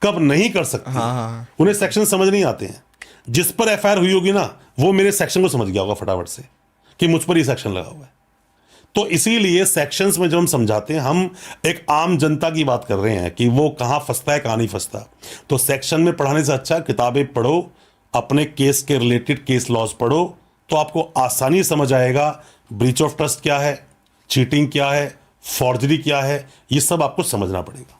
कब नहीं कर सकती। हाँ। उन्हें सेक्शन समझ नहीं आते हैं। जिस पर FIR हुई होगी ना, वो मेरे सेक्शन को समझ गया होगा फटाफट से कि मुझ पर ही सेक्शन लगा हुआ है। तो इसीलिए सेक्शंस में जब हम समझाते हैं, हम एक आम जनता की बात कर रहे हैं कि वो कहां फंसता है, कहां नहीं फंसता। तो सेक्शन में पढ़ाने से अच्छा किताबें पढ़ो, अपने केस के रिलेटेड केस लॉज पढ़ो, तो आपको आसानी समझ आएगा ब्रीच ऑफ ट्रस्ट क्या है, चीटिंग क्या है, फॉर्जरी क्या है, ये सब आपको समझना पड़ेगा।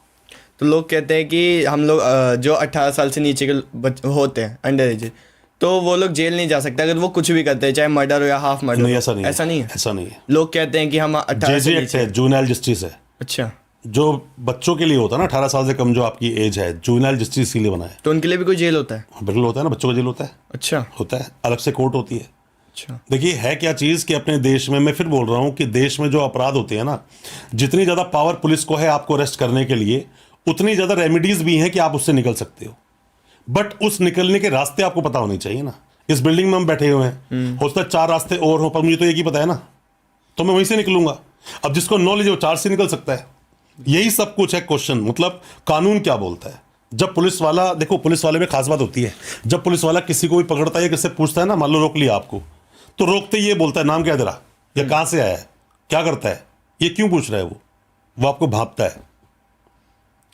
तो लोग कहते हैं कि हम लोग जो 18 साल से नीचे के होते हैं, अंडर एज, तो वो लोग जेल नहीं जा सकते अगर वो कुछ भी करते हैं, चाहे मर्डर हो या हाफ मर्डर। नहीं, ऐसा नहीं है। ऐसा नहीं है। ऐसा नहीं है। लोग कहते हैं कि हम 18 से एक्ट है, जुवेनाइल जस्टिस है। अच्छा। जो बच्चों के लिए होता है ना, 18 साल से कम जो आपकी एज है, जुवेनाइल जस्टिस इसीलिए बना है। तो उनके लिए भी कोई जेल होता है? बिल्कुल होता है ना, बच्चों का जेल होता है। अच्छा। होता है, अलग से कोर्ट होती है। अच्छा। देखिए है क्या चीज कि अपने देश में, मैं फिर बोल रहा हूं कि देश में जो अपराध होते हैं ना, जितनी ज्यादा पावर पुलिस को है आपको अरेस्ट करने के लिए, उतनी ज्यादा रेमेडीज भी हैं कि आप उससे निकल सकते हो। बट उस निकलने के रास्ते आपको पता होने चाहिए ना। इस बिल्डिंग में हम बैठे हुए हैं, हो सकता है 4 रास्ते और हो, पर मुझे तो एक ही पता है ना, तो मैं वहीं से निकलूंगा। अब जिसको नॉलेज है वो 4 से निकल सकता है। यही सब कुछ है क्वेश्चन। मतलब कानून क्या बोलता है। जब पुलिस वाला, देखो पुलिस वाले में खास बात होती है, जब पुलिस वाला किसी को भी पकड़ता है, किससे पूछता है ना, मान लो रोक लिया आपको, तो रोकते ही ये बोलता है नाम क्या है तेरा, या कहां से आया है, क्या करता है, ये क्यों पूछ रहा है। वो आपको भांपता है,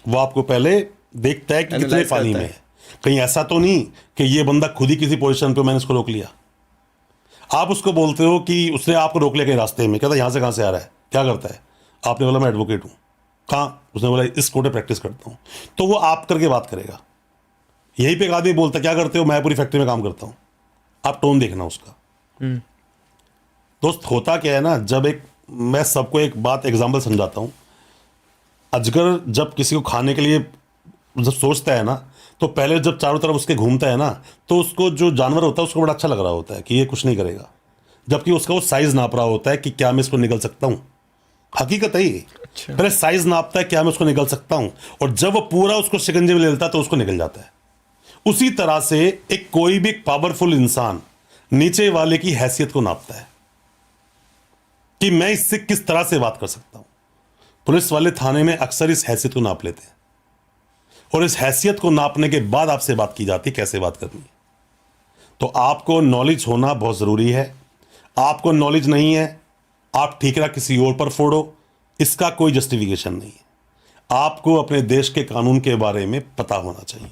वो आपको पहले देखता है कि कितने पानी में है, कहीं ऐसा तो नहीं कि ये बंदा खुद ही किसी पोजीशन पे मैंने इसको रोक लिया। आप उसको बोलते हो कि उसने आपको रोक लिया कहीं रास्ते में, कहता यहां से कहां से आ रहा है, क्या करता है, आपने बोला मैं एडवोकेट हूं, कहां, उसने बोला इस कोर्ट में प्रैक्टिस करता हूं, तो वो आप करके बात करेगा। यही पे एक आदमी बोलता क्या करते हो, मैं पूरी फैक्ट्री में काम करता हूं। आप टोन देखना उसका। दोस्त होता क्या है ना, जब एक, मैं सबको एक बात एग्जाम्पल समझाता हूं। अजगर जब किसी को खाने के लिए जब सोचता है ना, तो पहले जब चारों तरफ उसके घूमता है ना, तो उसको जो जानवर होता है उसको बड़ा अच्छा लग रहा होता है कि ये कुछ नहीं करेगा, जबकि उसका वो साइज नाप रहा होता है कि क्या मैं इसको निकल सकता हूं। हकीकत है ये। अच्छा। पहले साइज नापता है, क्या मैं उसको निकल सकता हूं, और जब वो पूरा उसको शिकंजे में ले लेता है तो उसको निकल जाता है। उसी तरह से एक कोई भी पावरफुल इंसान नीचे वाले की हैसियत को नापता है कि मैं इससे किस तरह से बात कर सकता हूं। पुलिस वाले थाने में अक्सर इस हैसियत को नाप लेते हैं, और इस हैसियत को नापने के बाद आपसे बात की जाती है कैसे बात करनी है। तो आपको नॉलेज होना बहुत जरूरी है। आपको नॉलेज नहीं है, आप ठीकरा किसी और पर फोड़ो, इसका कोई जस्टिफिकेशन नहीं है। आपको अपने देश के कानून के बारे में पता होना चाहिए।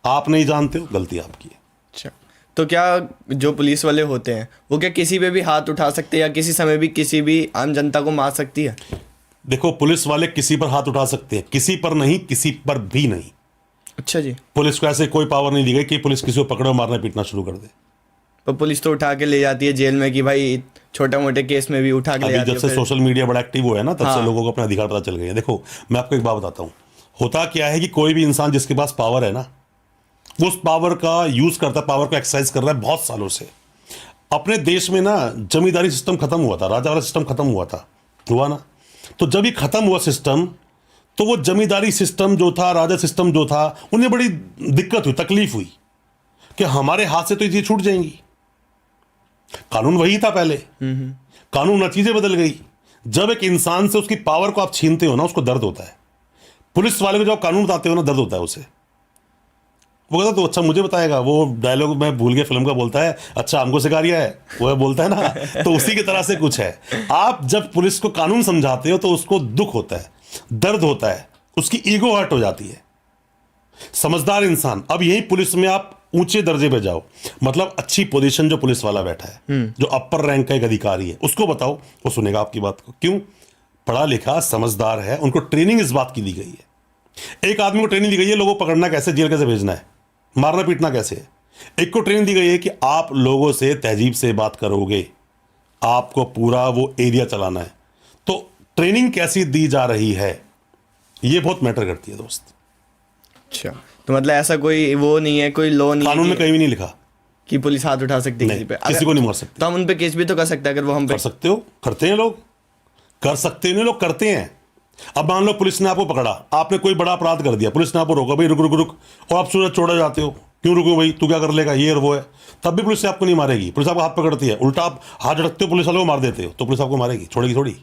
आप नहीं जानते हो, गलती आपकी है। अच्छा, तो क्या जो पुलिस वाले होते हैं वो क्या किसी पे भी हाथ उठा सकते हैं, या किसी समय भी किसी भी आम जनता को मार सकती है? देखो पुलिस वाले किसी पर हाथ उठा सकते हैं, किसी पर नहीं, किसी पर भी नहीं। अच्छा जी। पुलिस को ऐसे कोई पावर नहीं दी गई कि पुलिस किसी को पकड़ो, मारना पीटना शुरू कर दे। पर पुलिस तो उठा के ले जाती है जेल में कि भाई छोटे मोटे केस में भी उठा के ले अभी जाती जब है। से फिर सोशल मीडिया बड़ा एक्टिव हुआ है ना, तब से हाँ। लोगों को अपने अधिकार पता चल गए हैं। देखो मैं आपको एक बात बताता हूँ, होता क्या है कि कोई भी इंसान जिसके पास पावर है ना, वो उस पावर का यूज करता है, पावर को एक्सरसाइज कर रहा है बहुत सालों से। अपने देश में ना जमींदारी सिस्टम खत्म हुआ था, राजा वाला सिस्टम खत्म हुआ ना। तो जब ये खत्म हुआ सिस्टम, तो वो जमींदारी सिस्टम जो था, राजा सिस्टम जो था, उन्हें बड़ी दिक्कत हुई, तकलीफ हुई कि हमारे हाथ से तो ये छूट जाएंगी। कानून वही था पहले, कानून चीजें बदल गई। जब एक इंसान से उसकी पावर को आप छीनते हो ना, उसको दर्द होता है। पुलिस वाले को जब कानून बताते हो ना, दर्द होता है उसे। वो कहता तो अच्छा मुझे बताएगा, वो डायलॉग मैं भूल गया फिल्म का, बोलता है अच्छा हमको सिखा रिया है, वो बोलता है ना। तो उसी की तरह से कुछ है। आप जब पुलिस को कानून समझाते हो तो उसको दुख होता है, दर्द होता है, उसकी ईगो हर्ट हो जाती है। समझदार इंसान, अब यही पुलिस में आप ऊंचे दर्जे पे जाओ, मतलब अच्छी पोजीशन जो पुलिस वाला बैठा है, जो अपर रैंक का एक अधिकारी है, उसको बताओ, वो सुनेगा आपकी बात को। क्यों? पढ़ा लिखा समझदार है, उनको ट्रेनिंग इस बात की दी गई है। एक आदमी को ट्रेनिंग दी गई है लोगों को पकड़ना कैसे, जेल कैसे भेजना है, मारना पीटना कैसे है। एक को ट्रेनिंग दी गई है कि आप लोगों से तहजीब से बात करोगे, आपको पूरा वो एरिया चलाना है। तो ट्रेनिंग कैसी दी जा रही है, ये बहुत मैटर करती है दोस्त। अच्छा, तो मतलब ऐसा कोई वो नहीं है, कोई लॉ नहीं कानून में कहीं भी नहीं लिखा कि पुलिस हाथ उठा सकती है किसी पे, किसी को नहीं मार सकती। तो हम उन पे केस भी तो कर सकते हैं अगर वो हम पे। कर सकते हो, करते हैं लोग, कर सकते हैं लोग, करते हैं। अब मान लो पुलिस ने आपको पकड़ा, आपने कोई बड़ा अपराध कर दिया, पुलिस ने आपको रोका, भाई रुक रुक रुक, और आप सूरज छोड़ा जाते हो, क्यों रुको भाई, तू क्या कर लेगा, ये और वो है, तब भी पुलिस से आपको नहीं मारेगी। पुलिस आपको हाथ पकड़ती है, उल्टा आप हाथ झटकते हो, पुलिस वालों को मार देते हो, तो पुलिस आपको मारेगी, छोड़ेगी थोड़ी।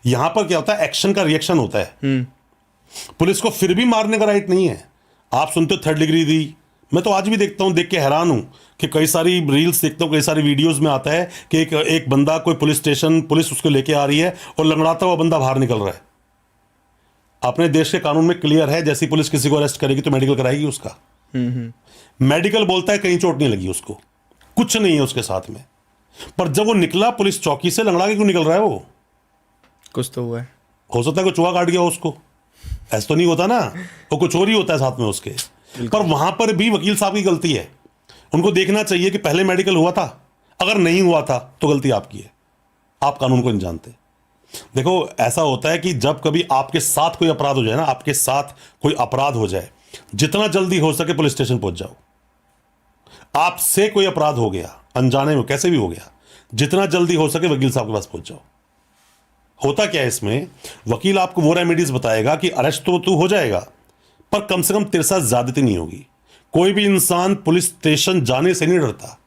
यहां पर क्या होता है, एक्शन का रिएक्शन होता है। पुलिस को फिर भी मारने का राइट नहीं है। आप सुनते हो 3rd डिग्री दी, मैं तो आज भी देखता हूं, देख के हैरान हूं कि कई सारी रील्स देखता हूं, कई सारी वीडियोस में आता है कि एक बंदा कोई पुलिस स्टेशन, पुलिस उसको लेके आ रही है और लंगड़ाता हुआ बंदा बाहर निकल रहा है। अपने देश के कानून में क्लियर है, जैसी पुलिस किसी को अरेस्ट करेगी तो मेडिकल कराएगी उसका। मेडिकल बोलता है कहीं चोट नहीं लगी उसको, कुछ नहीं है उसके साथ में, पर जब वो निकला पुलिस चौकी से, लंगड़ा के क्यों निकल रहा है वो? कुछ तो हुआ है, हो सकता है कोई चूहा काट गया उसको, ऐसा तो नहीं होता ना, वो कुछ और ही होता है साथ में उसके। पर वहां पर भी वकील साहब की गलती है, उनको देखना चाहिए कि पहले मेडिकल हुआ था, अगर नहीं हुआ था तो गलती आपकी है, आप कानून को नहीं जानते। देखो ऐसा होता है कि जब कभी आपके साथ कोई अपराध हो जाए ना, आपके साथ कोई अपराध हो जाए, जितना जल्दी हो सके पुलिस स्टेशन पहुंच जाओ। आपसे कोई अपराध हो गया, अनजाने में कैसे भी हो गया, जितना जल्दी हो सके वकील साहब के पास पहुंच जाओ। होता क्या है इसमें, वकील आपको वो रेमेडीज बताएगा कि अरेस्ट तो तू हो जाएगा, पर कम से कम तेरे साथ ज्यादती नहीं होगी। कोई भी इंसान पुलिस स्टेशन जाने से नहीं डरता,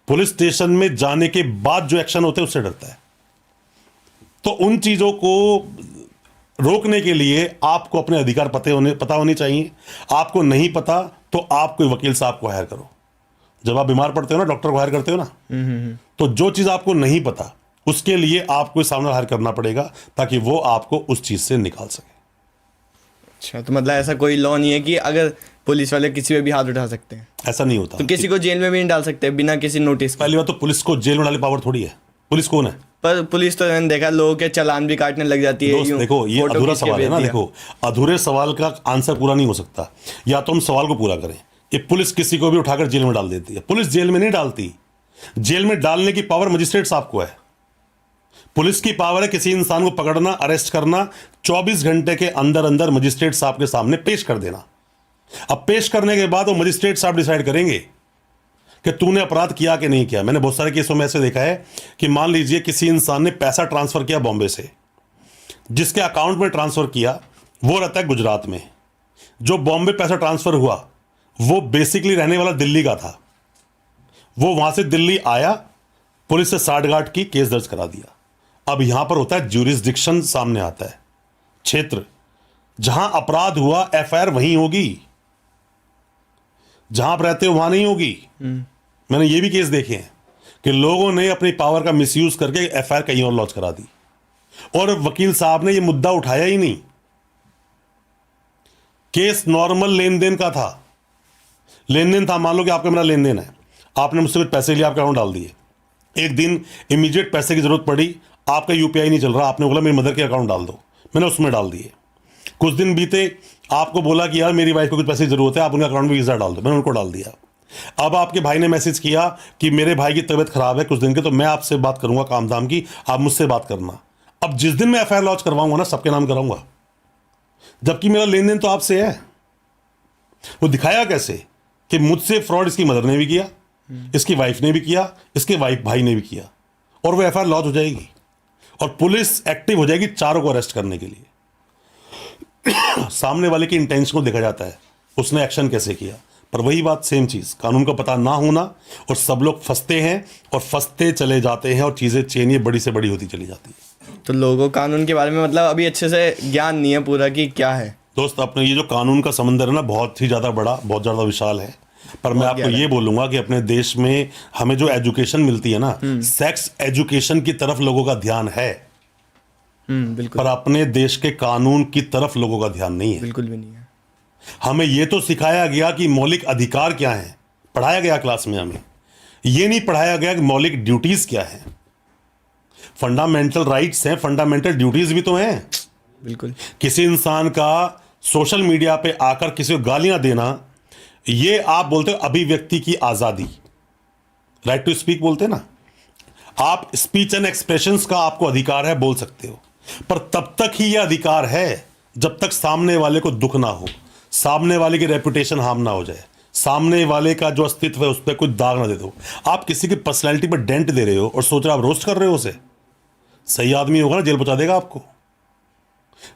पुलिस स्टेशन में जाने के बाद जो एक्शन होते हैं उससे डरता है। तो उन चीजों को रोकने के लिए आपको अपने अधिकार पता होने चाहिए। आपको नहीं पता तो आप कोई वकील साहब को हायर करो। जब आप बीमार पड़ते हो ना, डॉक्टर को हायर करते हो ना, तो जो चीज आपको नहीं पता उसके लिए आपको सामने हायर करना पड़ेगा, ताकि वो आपको उस चीज से निकाल सके। अच्छा, तो मतलब ऐसा कोई लॉ नहीं है कि अगर पुलिस वाले किसी पे भी हाथ उठा सकते हैं? ऐसा नहीं होता। तो किसी को जेल में भी नहीं डाल सकते बिना किसी नोटिस के? पहली बात तो पुलिस को जेल में डालने पावर थोड़ी है। पुलिस कौन है? पर पुलिस तो मैंने देखा लोगों के चालान भी काटने लग जाती है। दोस्त देखो, ये फोटो अधूरा खींच के सवाल है भेज ना। दिया। देखो, अधूरे सवाल का आंसर पूरा नहीं हो सकता, या तो हम सवाल को पूरा करें। ये पुलिस किसी को भी उठाकर जेल में डाल देती है? पुलिस जेल में नहीं डालती। जेल में डालने की पावर मजिस्ट्रेट साहब को है। पुलिस की पावर है किसी इंसान को पकड़ना, अरेस्ट करना, 24 घंटे के अंदर अंदर मजिस्ट्रेट साहब के सामने पेश कर देना। अब पेश करने के बाद वो मजिस्ट्रेट साहब डिसाइड करेंगे कि तूने अपराध किया कि नहीं किया। मैंने बहुत सारे केसों में ऐसे देखा है कि मान लीजिए किसी इंसान ने पैसा ट्रांसफर किया बॉम्बे से, जिसके अकाउंट में ट्रांसफर किया वो रहता है गुजरात में। जो बॉम्बे पैसा ट्रांसफर हुआ वो बेसिकली रहने वाला दिल्ली का था। वो वहां से दिल्ली आया, पुलिस से साठगांठ की, केस दर्ज करा दिया। अब यहां पर होता है ज्यूरिसडिक्शन सामने आता है, क्षेत्र जहां अपराध हुआ एफआईआर वहीं होगी, जहां आप रहते हो वहां नहीं होगी। मैंने ये भी केस देखे हैं कि लोगों ने अपनी पावर का मिसयूज करके एफआईआर कहीं और लॉन्च करा दी, और वकील साहब ने ये मुद्दा उठाया ही नहीं। केस नॉर्मल लेन देन का था, लेन देन था, मान लो कि आपका मेरा लेन देन है, आपने मुझसे कुछ पैसे लिए, आपके अकाउंट डाल दिए। एक दिन इमीडिएट पैसे की जरूरत पड़ी, आपका यूपीआई नहीं चल रहा, आपने बोला मेरी मदर के अकाउंट डाल दो, मैंने उसमें डाल दिए। कुछ दिन बीते, आपको बोला कि यार मेरी वाइफ को कुछ पैसे की जरूरत है, आप उनके अकाउंट में वीजा डाल दो, मैंने उनको डाल दिया। अब आपके भाई ने मैसेज किया कि मेरे भाई की तबीयत खराब है कुछ दिन के, तो मैं आपसे बात करूंगा काम धाम की, आप मुझसे बात करना। अब जिस दिन मैं एफआईआर लॉन्च करवाऊंगा ना, सबके नाम कराऊंगा। जबकि मेरा लेन देन तो आपसे है। वो दिखाया कैसे कि मुझसे फ्रॉड इसकी मदर ने भी किया, इसकी वाइफ ने भी किया, इसके वाइफ भाई ने भी किया, और वो एफआईआर लॉन्च हो जाएगी और पुलिस एक्टिव हो जाएगी चारों को अरेस्ट करने के लिए। सामने वाले के इंटेंशन को देखा जाता है, उसने एक्शन कैसे किया। पर वही बात, सेम चीज, कानून का पता ना होना, और सब लोग फंसते हैं और फंसते चले जाते हैं और चीजें चेन ये बड़ी से बड़ी होती चली जाती है। तो लोगों को कानून के बारे में मतलब अभी अच्छे से ज्ञान नहीं है पूरा कि क्या है। दोस्त, अपने ये जो कानून का समंदर है ना, बहुत ही ज़्यादा बड़ा, बहुत ज़्यादा विशाल है। पर मैं आपको ये बोलूंगा कि अपने देश में हमें जो एजुकेशन मिलती है ना, सेक्स एजुकेशन की तरफ लोगों का ध्यान है, बिल्कुल, पर अपने देश के कानून की तरफ लोगों का ध्यान नहीं है। बिल्कुल भी नहीं है। हमें ये तो सिखाया गया कि मौलिक अधिकार क्या है, पढ़ाया गया क्लास में, हमें ये नहीं पढ़ाया गया कि मौलिक ड्यूटीज क्या है। फंडामेंटल राइट्स हैं, फंडामेंटल ड्यूटीज भी तो हैं। बिल्कुल, किसी इंसान का सोशल मीडिया पे आकर किसी को गालियां देना, ये आप बोलते हो अभिव्यक्ति की आजादी, राइट टू स्पीक बोलते हैं ना। आप स्पीच एंड एक्सप्रेशंस का आपको अधिकार है, बोल सकते हो, पर तब तक ही यह अधिकार है जब तक सामने वाले को दुख ना हो, सामने वाले की रेपुटेशन हार्म ना हो जाए, सामने वाले का जो अस्तित्व है उस पर कोई दाग ना दे दो। आप किसी की पर्सनैलिटी पर डेंट दे रहे हो और सोच रहे हो आप रोस्ट कर रहे हो उसे, सही आदमी होगा ना जेल पहुंचा देगा आपको।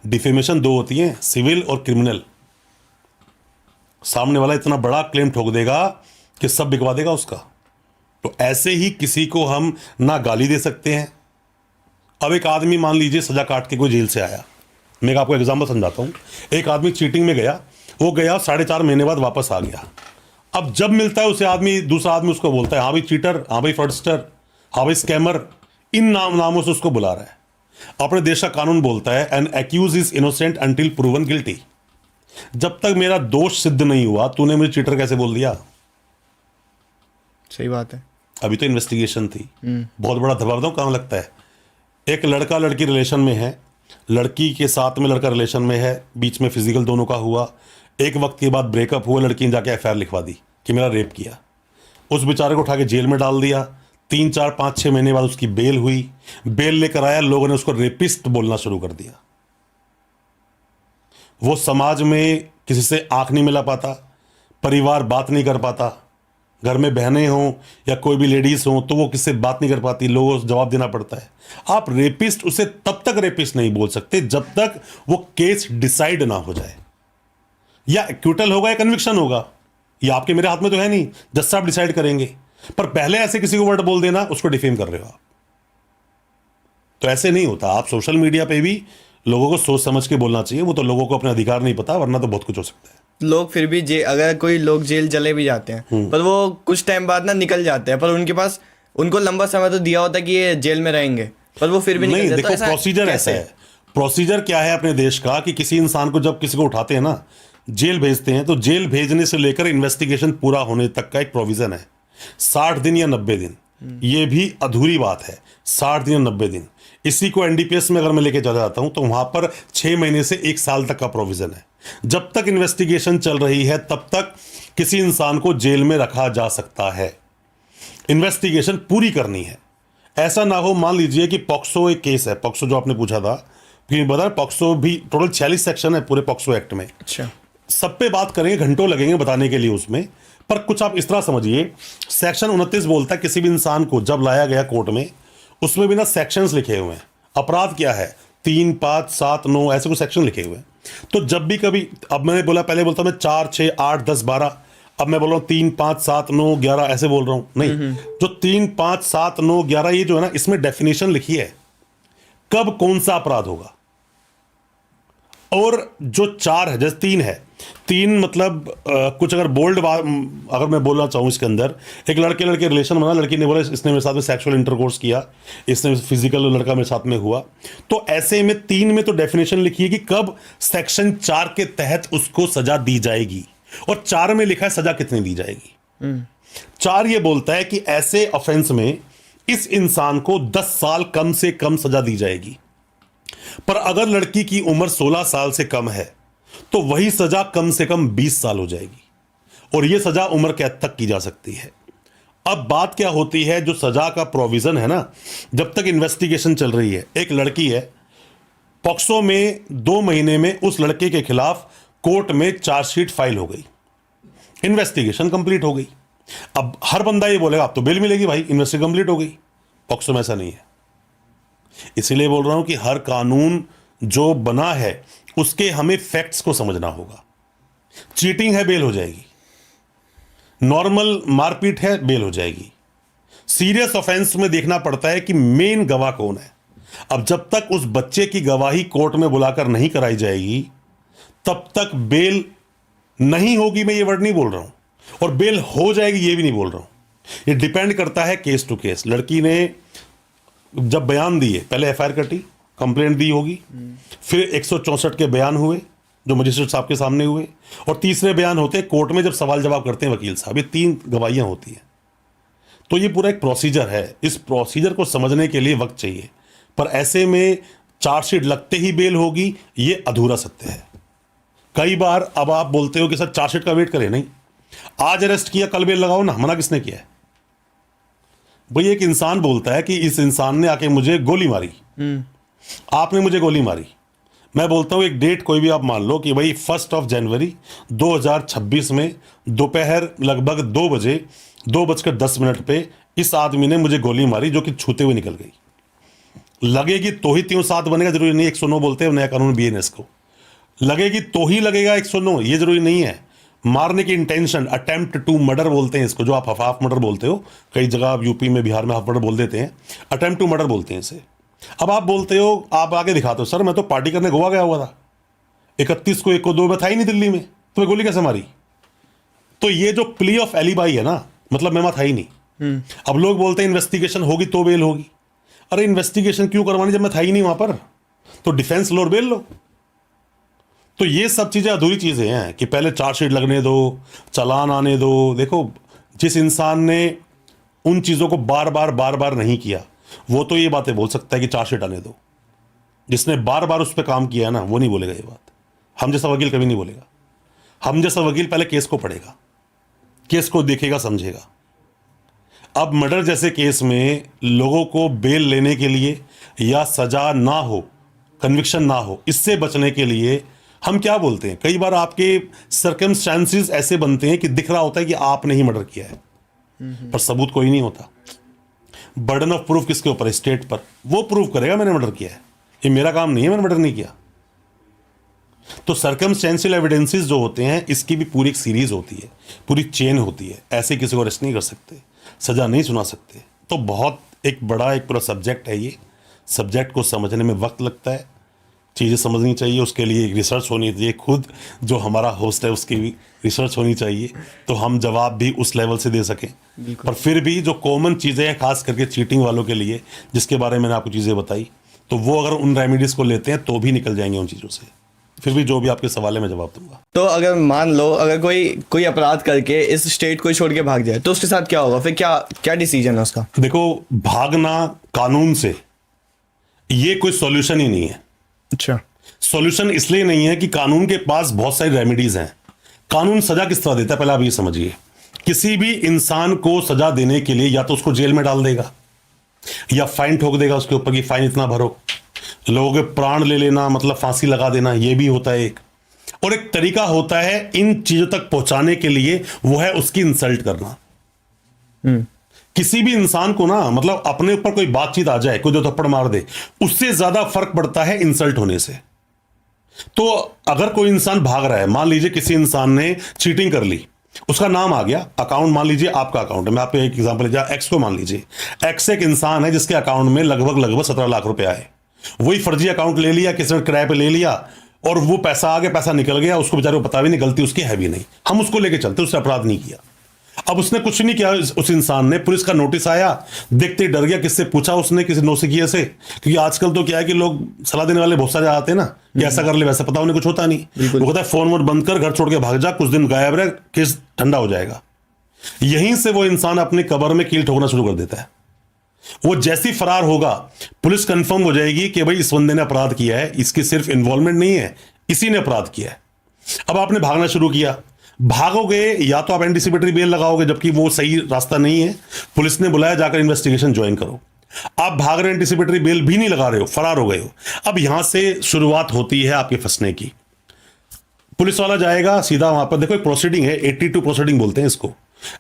डिफेमेशन दो होती है, सिविल और क्रिमिनल। सामने वाला इतना बड़ा क्लेम ठोक देगा कि सब बिकवा देगा उसका। तो ऐसे ही किसी को हम ना गाली दे सकते हैं। अब एक आदमी मान लीजिए सजा काट के कोई जेल से आया, मैं आपको एग्जांपल समझाता हूं। एक आदमी चीटिंग में गया, वो गया 4.5 महीने बाद वापस आ गया। अब जब मिलता है उसे आदमी, दूसरा आदमी उसको बोलता है हाँ भाई चीटर, हाँ भाई फ्रॉडस्टर, हाँ भाई स्कैमर, इन नामों से उसको बुला रहा है। अपने देश का कानून बोलता है an accused is innocent until proven guilty. जब तक मेरा दोष सिद्ध नहीं हुआ, तूने मुझे चीटर कैसे बोल दिया? सही बात है। अभी तो इन्वेस्टिगेशन थी, बहुत बड़ा दबाव बताऊं कहां लगता है। एक लड़का लड़की रिलेशन में है, लड़की के साथ में लड़का रिलेशन में है, बीच में फिजिकल दोनों का हुआ, एक वक्त के बाद ब्रेकअप हुआ, लड़की ने जाके एफआईआर लिखवा दी कि मेरा रेप किया। उस बेचारे को उठा के जेल में डाल दिया। 3, 4, 5, 6 महीने बाद उसकी बेल हुई। बेल लेकर आया, लोगों ने उसको रेपिस्ट बोलना शुरू कर दिया। वो समाज में किसी से आंख नहीं मिला पाता, परिवार बात नहीं कर पाता, घर में बहनें हों या कोई भी लेडीज हों तो वो किससे बात नहीं कर पाती, लोगों को जवाब देना पड़ता है। आप रेपिस्ट उसे तब तक रेपिस्ट नहीं बोल सकते जब तक वो केस डिसाइड ना हो जाए, या एक्यूटल होगा या कन्विक्शन होगा। ये आपके मेरे हाथ में तो है नहीं, जज साहब डिसाइड करेंगे। पर पहले ऐसे किसी को वर्ड बोल देना, उसको डिफेम कर रहे हो आप। तो ऐसे नहीं होता। आप सोशल मीडिया पे भी लोगों को सोच समझ के बोलना चाहिए। वो तो लोगों को अपने अधिकार नहीं पता, वरना तो बहुत कुछ हो सकता है। लोग फिर भी अगर कोई लोग जेल चले भी जाते हैं पर वो कुछ टाइम बाद ना निकल जाते हैं, पर उनके पास उनको लंबा समय तो दिया होता है कि ये जेल में रहेंगे, पर वो फिर भी नहीं। निकल देखो, जाते हैं। प्रोसीजर ऐसा है। प्रोसीजर क्या है अपने देश का कि किसी इंसान को जब किसी को उठाते हैं ना, जेल भेजते हैं, तो जेल भेजने से लेकर इन्वेस्टिगेशन पूरा होने तक का एक प्रोविजन है। 60 दिन या 90 दिन, ये भी अधूरी बात है। 60 दिन या 90 दिन, इसी को एनडीपीएस में अगर मैं लेके चला जाता हूं तो वहां पर 6 महीने से 1 साल तक का प्रोविजन है। जब तक इन्वेस्टिगेशन चल रही है तब तक किसी इंसान को जेल में रखा जा सकता है। इन्वेस्टिगेशन पूरी करनी है। ऐसा ना हो, मान लीजिए कि पॉक्सो एक केस है, पॉक्सो जो आपने पूछा था, फिर बता, पॉक्सो भी टोटल 46 सेक्शन है पूरे पॉक्सो एक्ट में। अच्छा, सब पे बात करेंगे, घंटों लगेंगे बताने के लिए उसमें। पर कुछ आप इस तरह समझिए, सेक्शन 29 बोलता है किसी भी इंसान को जब लाया गया कोर्ट में, उसमें भी ना सेक्शंस लिखे हुए हैं। अपराध क्या है, 3, 5, 7, 9 ऐसे कुछ सेक्शन लिखे हुए हैं। तो जब भी कभी, अब मैंने बोला, पहले बोलता मैं 4, 6, 8, 10, 12, अब मैं बोल रहा हूँ 3, 5, 7, 9, 11 ऐसे बोल रहा हूँ। नहीं, जो 3, 5, 7, 9, 11 ये जो है ना, इसमें डेफिनेशन लिखी है कब कौन सा अपराध होगा। और जो 4 है, जैसे 3 है, 3 मतलब कुछ अगर बोल्ड अगर मैं बोलना चाहूँ इसके अंदर, एक लड़के लड़के रिलेशन बना, लड़की ने बोला इसने मेरे साथ में सेक्सुअल इंटरकोर्स किया, इसने फिजिकल लड़का मेरे साथ में हुआ, तो ऐसे में 3 में तो डेफिनेशन लिखी है कि कब सेक्शन 4 के तहत उसको सजा दी जाएगी, और 4 में लिखा है सजा कितनी दी जाएगी। 4 ये बोलता है कि ऐसे ऑफेंस में इस इंसान को 10 साल कम से कम सजा दी जाएगी। पर अगर लड़की की उम्र 16 साल से कम है तो वही सजा कम से कम 20 साल हो जाएगी, और यह सजा उम्र कैद तक की जा सकती है। अब बात क्या होती है, जो सजा का प्रोविजन है ना, जब तक इन्वेस्टिगेशन चल रही है, एक लड़की है पॉक्सो में 2 महीने में उस लड़के के खिलाफ कोर्ट में चार्जशीट फाइल हो गई, इन्वेस्टिगेशन कंप्लीट हो गई। अब हर बंदा ये बोलेगा अब तो बेल मिलेगी भाई, इन्वेस्टिगेशन कंप्लीट हो गई। पॉक्सो में ऐसा नहीं है। इसीलिए बोल रहा हूं कि हर कानून जो बना है उसके हमें फैक्ट्स को समझना होगा। चीटिंग है, बेल हो जाएगी। नॉर्मल मारपीट है, बेल हो जाएगी। सीरियस ऑफेंस में देखना पड़ता है कि मेन गवाह कौन है। अब जब तक उस बच्चे की गवाही कोर्ट में बुलाकर नहीं कराई जाएगी तब तक बेल नहीं होगी। मैं ये वर्ड नहीं बोल रहा हूं, और बेल हो जाएगी ये भी नहीं बोल रहा हूं। ये डिपेंड करता है केस टू केस। लड़की ने जब बयान दिए, पहले एफआईआर कटी, कंप्लेंट दी होगी, फिर 164 के बयान हुए जो मजिस्ट्रेट साहब के सामने हुए, और तीसरे बयान होते हैं कोर्ट में जब सवाल जवाब करते हैं वकील साहब। ये 3 गवाहियां होती हैं। तो ये पूरा एक प्रोसीजर है। इस प्रोसीजर को समझने के लिए वक्त चाहिए, पर ऐसे में चार्जशीट लगते ही बेल होगी, ये अधूरा सत्य है। कई बार अब आप बोलते हो कि सर चार्जशीट का वेट करें, नहीं, आज अरेस्ट किया कल बेल लगाओ ना। मना किसने किया है भाई? एक इंसान बोलता है कि इस इंसान ने आके मुझे गोली मारी, आपने मुझे गोली मारी। मैं बोलता हूं एक डेट कोई भी आप मान लो कि भाई 1 जनवरी 2026 में दोपहर लगभग 2 बजे 2:10 पे इस आदमी ने मुझे गोली मारी जो कि छूते हुए निकल गई। लगेगी तो ही 307 बनेगा, जरूरी नहीं 109 बोलते हैं नया कानून बीएनएस को। लगेगी तो ही लगेगा 109, ये जरूरी नहीं है। मारने की इंटेंशन, अटेम्प्ट टू मर्डर बोलते हैं इसको, जो आप हाफ मर्डर बोलते हो। कई जगह आप यूपी में बिहार में हाफ मर्डर बोल देते हैं, अटेम्प्ट टू मर्डर बोलते हैं इसे। अब आप बोलते हो, आप आगे दिखाते हो, सर मैं तो पार्टी करने गोवा गया हुआ था, 31 को 1 को 2 में था ही नहीं दिल्ली में, तो मैं गोली कैसे मारी? तो ये जो प्ली ऑफ एलिबाई है ना, मतलब मैं वहां था ही नहीं। अब लोग बोलते हैं इन्वेस्टिगेशन होगी तो बेल होगी। अरे इन्वेस्टिगेशन क्यों करवानी जब मैं था ही नहीं वहां पर? तो डिफेंस लो और बेल लो। तो ये सब चीजें अधूरी चीजें हैं कि पहले चार्जशीट लगने दो, चालान आने दो। देखो, जिस इंसान ने उन चीजों को बार बार नहीं किया वो तो ये बातें बोल सकता है कि चार्जशीट आने दो। जिसने बार बार उस पर काम किया ना, वो नहीं बोलेगा ये बात। हम जैसा वकील कभी नहीं बोलेगा। हम जैसा वकील पहले केस को पढ़ेगा, केस को देखेगा, समझेगा। अब मर्डर जैसे केस में लोगों को बेल लेने के लिए या सजा ना हो, कन्विक्शन ना हो, इससे बचने के लिए हम क्या बोलते हैं, कई बार आपके सर्कमस्टेंसेस ऐसे बनते हैं कि दिख रहा होता है कि आपने ही मर्डर किया है, पर सबूत कोई नहीं होता। बर्डन ऑफ प्रूफ किसके ऊपर है? स्टेट पर। वो प्रूव करेगा मैंने मर्डर किया है, ये मेरा काम नहीं है, मैंने मर्डर नहीं किया। तो सर्कमस्टेंशियल एविडेंसेस जो होते हैं, इसकी भी पूरी एक सीरीज होती है, पूरी चेन होती है। ऐसे किसी को अरेस्ट नहीं कर सकते, सजा नहीं सुना सकते। तो बहुत एक बड़ा एक पूरा सब्जेक्ट है ये। सब्जेक्ट को समझने में वक्त लगता है, चीज़ें समझनी चाहिए, उसके लिए एक रिसर्च होनी चाहिए। खुद जो हमारा होस्ट है उसकी भी रिसर्च होनी चाहिए, तो हम जवाब भी उस लेवल से दे सकें। पर फिर भी जो कॉमन चीज़ें हैं, खास करके चीटिंग वालों के लिए, जिसके बारे में मैंने आपको चीज़ें बताई, तो वो अगर उन रेमेडीज़ को लेते हैं तो भी निकल जाएंगे उन चीज़ों से। फिर भी जो भी आपके सवाल है मैं जवाब दूंगा। तो अगर मान लो अगर कोई अपराध करके इस स्टेट को छोड़ के भाग जाए तो उसके साथ क्या होगा? फिर क्या डिसीजन है उसका? देखो, भागना कानून से ये कोई सॉल्यूशन ही नहीं है। अच्छा, सॉल्यूशन इसलिए नहीं है कि कानून के पास बहुत सारी रेमेडीज हैं। कानून सजा किस तरह देता है, पहले आप ये समझिए। किसी भी इंसान को सजा देने के लिए या तो उसको जेल में डाल देगा या फाइन ठोक देगा उसके ऊपर कि फाइन इतना भरो। लोगों के प्राण ले लेना, मतलब फांसी लगा देना, ये भी होता है एक। और एक तरीका होता है इन चीजों तक पहुंचाने के लिए, वो है उसकी इंसल्ट करना। किसी भी इंसान को ना, मतलब अपने ऊपर कोई बातचीत आ जाए, कोई 2 थप्पड़ मार दे, उससे ज्यादा फर्क पड़ता है इंसल्ट होने से। तो अगर कोई इंसान भाग रहा है, मान लीजिए किसी इंसान ने चीटिंग कर ली, उसका नाम आ गया, अकाउंट मान लीजिए आपका अकाउंट है, मैं आपको एक एग्जांपल दिया, एक्स को मान लीजिए। एक्स एक इंसान है जिसके अकाउंट में लगभग 17 लाख रुपए आए। वही फर्जी अकाउंट ले लिया, किसी ने किराए पे ले लिया और वो पैसा आ गया, पैसा निकल गया, उसको बेचारे को पता भी नहीं, गलती उसकी है भी नहीं, हम उसको लेके चलते, उसने अपराध नहीं किया। अब उसने कुछ नहीं किया, उस इंसान ने, पुलिस का नोटिस आया, देखते ही डर गया, किससे पूछा उसने, किसी नौसिखिए से, क्योंकि आजकल तो क्या है कि लोग सलाह देने वाले बहुत सारे आते हैं ना कि ऐसा कर ले, वैसा, पता उन्हें कुछ होता नहीं। वो कहता है फोन वोन बंद कर, घर छोड़ के भाग जा, कुछ दिन गायब रहे, केस ठंडा हो जाएगा। यहीं से वो इंसान अपने कबर में कील ठोकना शुरू कर देता है। वो जैसी फरार होगा, पुलिस कंफर्म हो जाएगी कि भाई इस बंदे ने अपराध किया है, इसकी सिर्फ इन्वॉल्वमेंट नहीं है, इसी ने अपराध किया है। अब आपने भागना शुरू किया, भागोगे या तो आप एंटीसिपेटरी बेल लगाओगे, जबकि वो सही रास्ता नहीं है। पुलिस ने बुलाया, जाकर इन्वेस्टिगेशन ज्वाइन करो। आप भाग रहे, एंटिसिपेटरी बेल भी नहीं लगा रहे हो, फरार हो गए हो। अब यहां से शुरुआत होती है आपके फंसने की। पुलिस वाला जाएगा सीधा वहां पर, देखो एक प्रोसीडिंग है, 82 प्रोसीडिंग बोलते हैं इसको,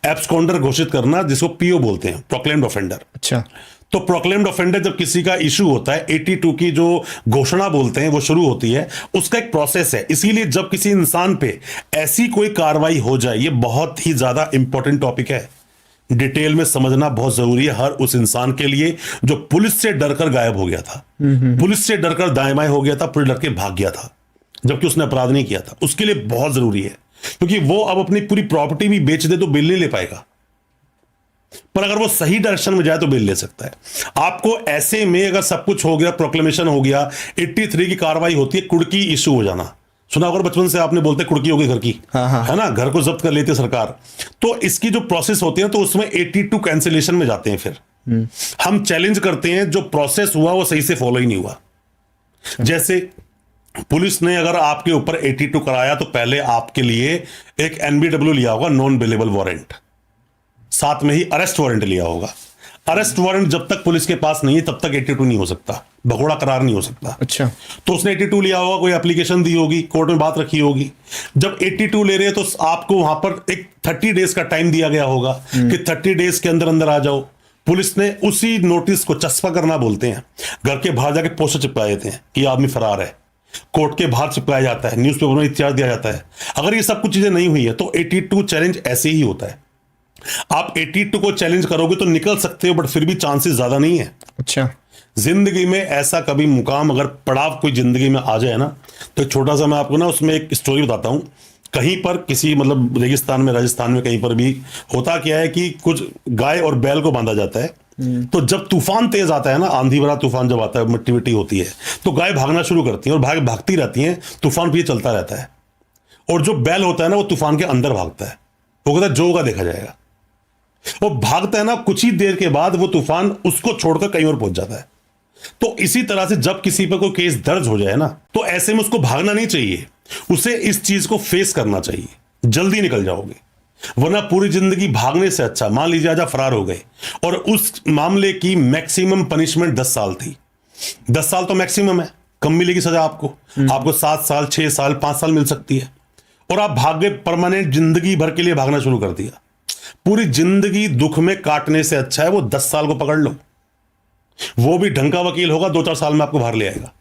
एब्सकॉन्डर घोषित करना, जिसको पीओ बोलते हैं, प्रोक्लेम्ड ऑफेंडर। अच्छा। तो प्रोक्लेम्ड ऑफेंडर जब किसी का इशू होता है, 82 की जो घोषणा बोलते हैं वो शुरू होती है, उसका एक प्रोसेस है। इसीलिए जब किसी इंसान पे ऐसी कोई कार्रवाई हो जाए, ये बहुत ही ज्यादा इंपॉर्टेंट टॉपिक है, डिटेल में समझना बहुत जरूरी है हर उस इंसान के लिए जो पुलिस से डरकर गायब हो गया था, पुलिस से डरकर दाएं बाएं हो गया था, पुलिस डर के भाग गया था जबकि उसने अपराध नहीं किया था। उसके लिए बहुत जरूरी है, क्योंकि वो अब अपनी पूरी प्रॉपर्टी भी बेच दे तो बिल नहीं ले पाएगा, पर अगर वो सही डायरेक्शन में जाए तो बिल ले सकता है। आपको ऐसे में अगर सब कुछ हो गया, प्रोक्लेमेशन हो गया, 83 की कार्रवाई होती है, कुड़की इशू हो जाना, सुना होगा बचपन से आपने, बोलते कुड़की होगी घर की, है ना, घर को जब्त कर लेती है सरकार। तो इसकी जो प्रोसेस होती है तो उसमें 82 कैंसिलेशन में जाते हैं। फिर हम चैलेंज करते हैं जो प्रोसेस हुआ वो सही से फॉलो ही नहीं हुआ। जैसे पुलिस ने अगर आपके ऊपर 82 कराया तो पहले आपके लिए एक NBW लिया होगा, नॉन बेलेबल वारंट, साथ में ही अरेस्ट वारंट लिया होगा। अरेस्ट वारंट जब तक पुलिस के पास नहीं है तब तक 82 नहीं हो सकता, भगोड़ा करार नहीं हो सकता। अच्छा। तो उसने 82 लिया होगा, कोई एप्लीकेशन दी होगी, कोर्ट में बात रखी होगी। जब 82 ले रहे हैं तो आपको वहां पर एक 30 डेज का टाइम दिया गया होगा कि 30 डेज के अंदर अंदर आ जाओ। पुलिस ने उसी नोटिस को चस्पा करना बोलते हैं, घर के बाहर जाके पोस्टर चिपका देते हैं कि आदमी फरार है, कोर्ट के बाहर चिपकाया जाता है, न्यूज़पेपर में इत्यार दिया जाता है। अगर ये सब कुछ चीजें नहीं हुई है तो 82 चैलेंज ऐसे ही होता है। आप 82 को चैलेंज करोगे तो निकल सकते हो, बट फिर भी चांसेस ज्यादा नहीं है। अच्छा। जिंदगी में ऐसा कभी मुकाम अगर पड़ाव कोई जिंदगी में आ जाए ना, तो एक छोटा सा मैं आपको ना उसमें एक स्टोरी बताता हूं। कहीं पर किसी मतलब रेगिस्तान में, राजस्थान में कहीं पर भी होता क्या है कि कुछ गाय और बैल को बांधा जाता है। तो जब तूफान तेज आता है ना, आंधी भरा तूफान जब आता है, मिट्टी मिट्टी होती है, तो गाय भागना शुरू करती है और भागती रहती हैं, तूफान पीछे चलता रहता है। और जो बैल होता है ना वो तूफान के अंदर भागता है, वो कहता है जो होगा देखा जाएगा। वो भागता है ना, कुछ ही देर के बाद वो तूफान उसको छोड़कर कहीं और पहुंच जाता है। तो इसी तरह से जब किसी पर कोई केस दर्ज हो जाए ना, तो ऐसे में उसको भागना नहीं चाहिए, उसे इस चीज को फेस करना चाहिए, जल्दी निकल जाओगे। वरना पूरी जिंदगी भागने से अच्छा, मान लीजिए आज आप फरार हो गए और उस मामले की मैक्सिमम पनिशमेंट 10 साल थी। 10 साल तो मैक्सिमम है, कम मिलेगी सजा आपको 7 साल, 6 साल, 5 साल मिल सकती है। और आप भाग गए, परमानेंट जिंदगी भर के लिए भागना शुरू कर दिया। पूरी जिंदगी दुख में काटने से अच्छा है वो 10 साल को पकड़ लो, वो भी ढंग का वकील होगा, 2-4 साल में आपको बाहर ले आएगा।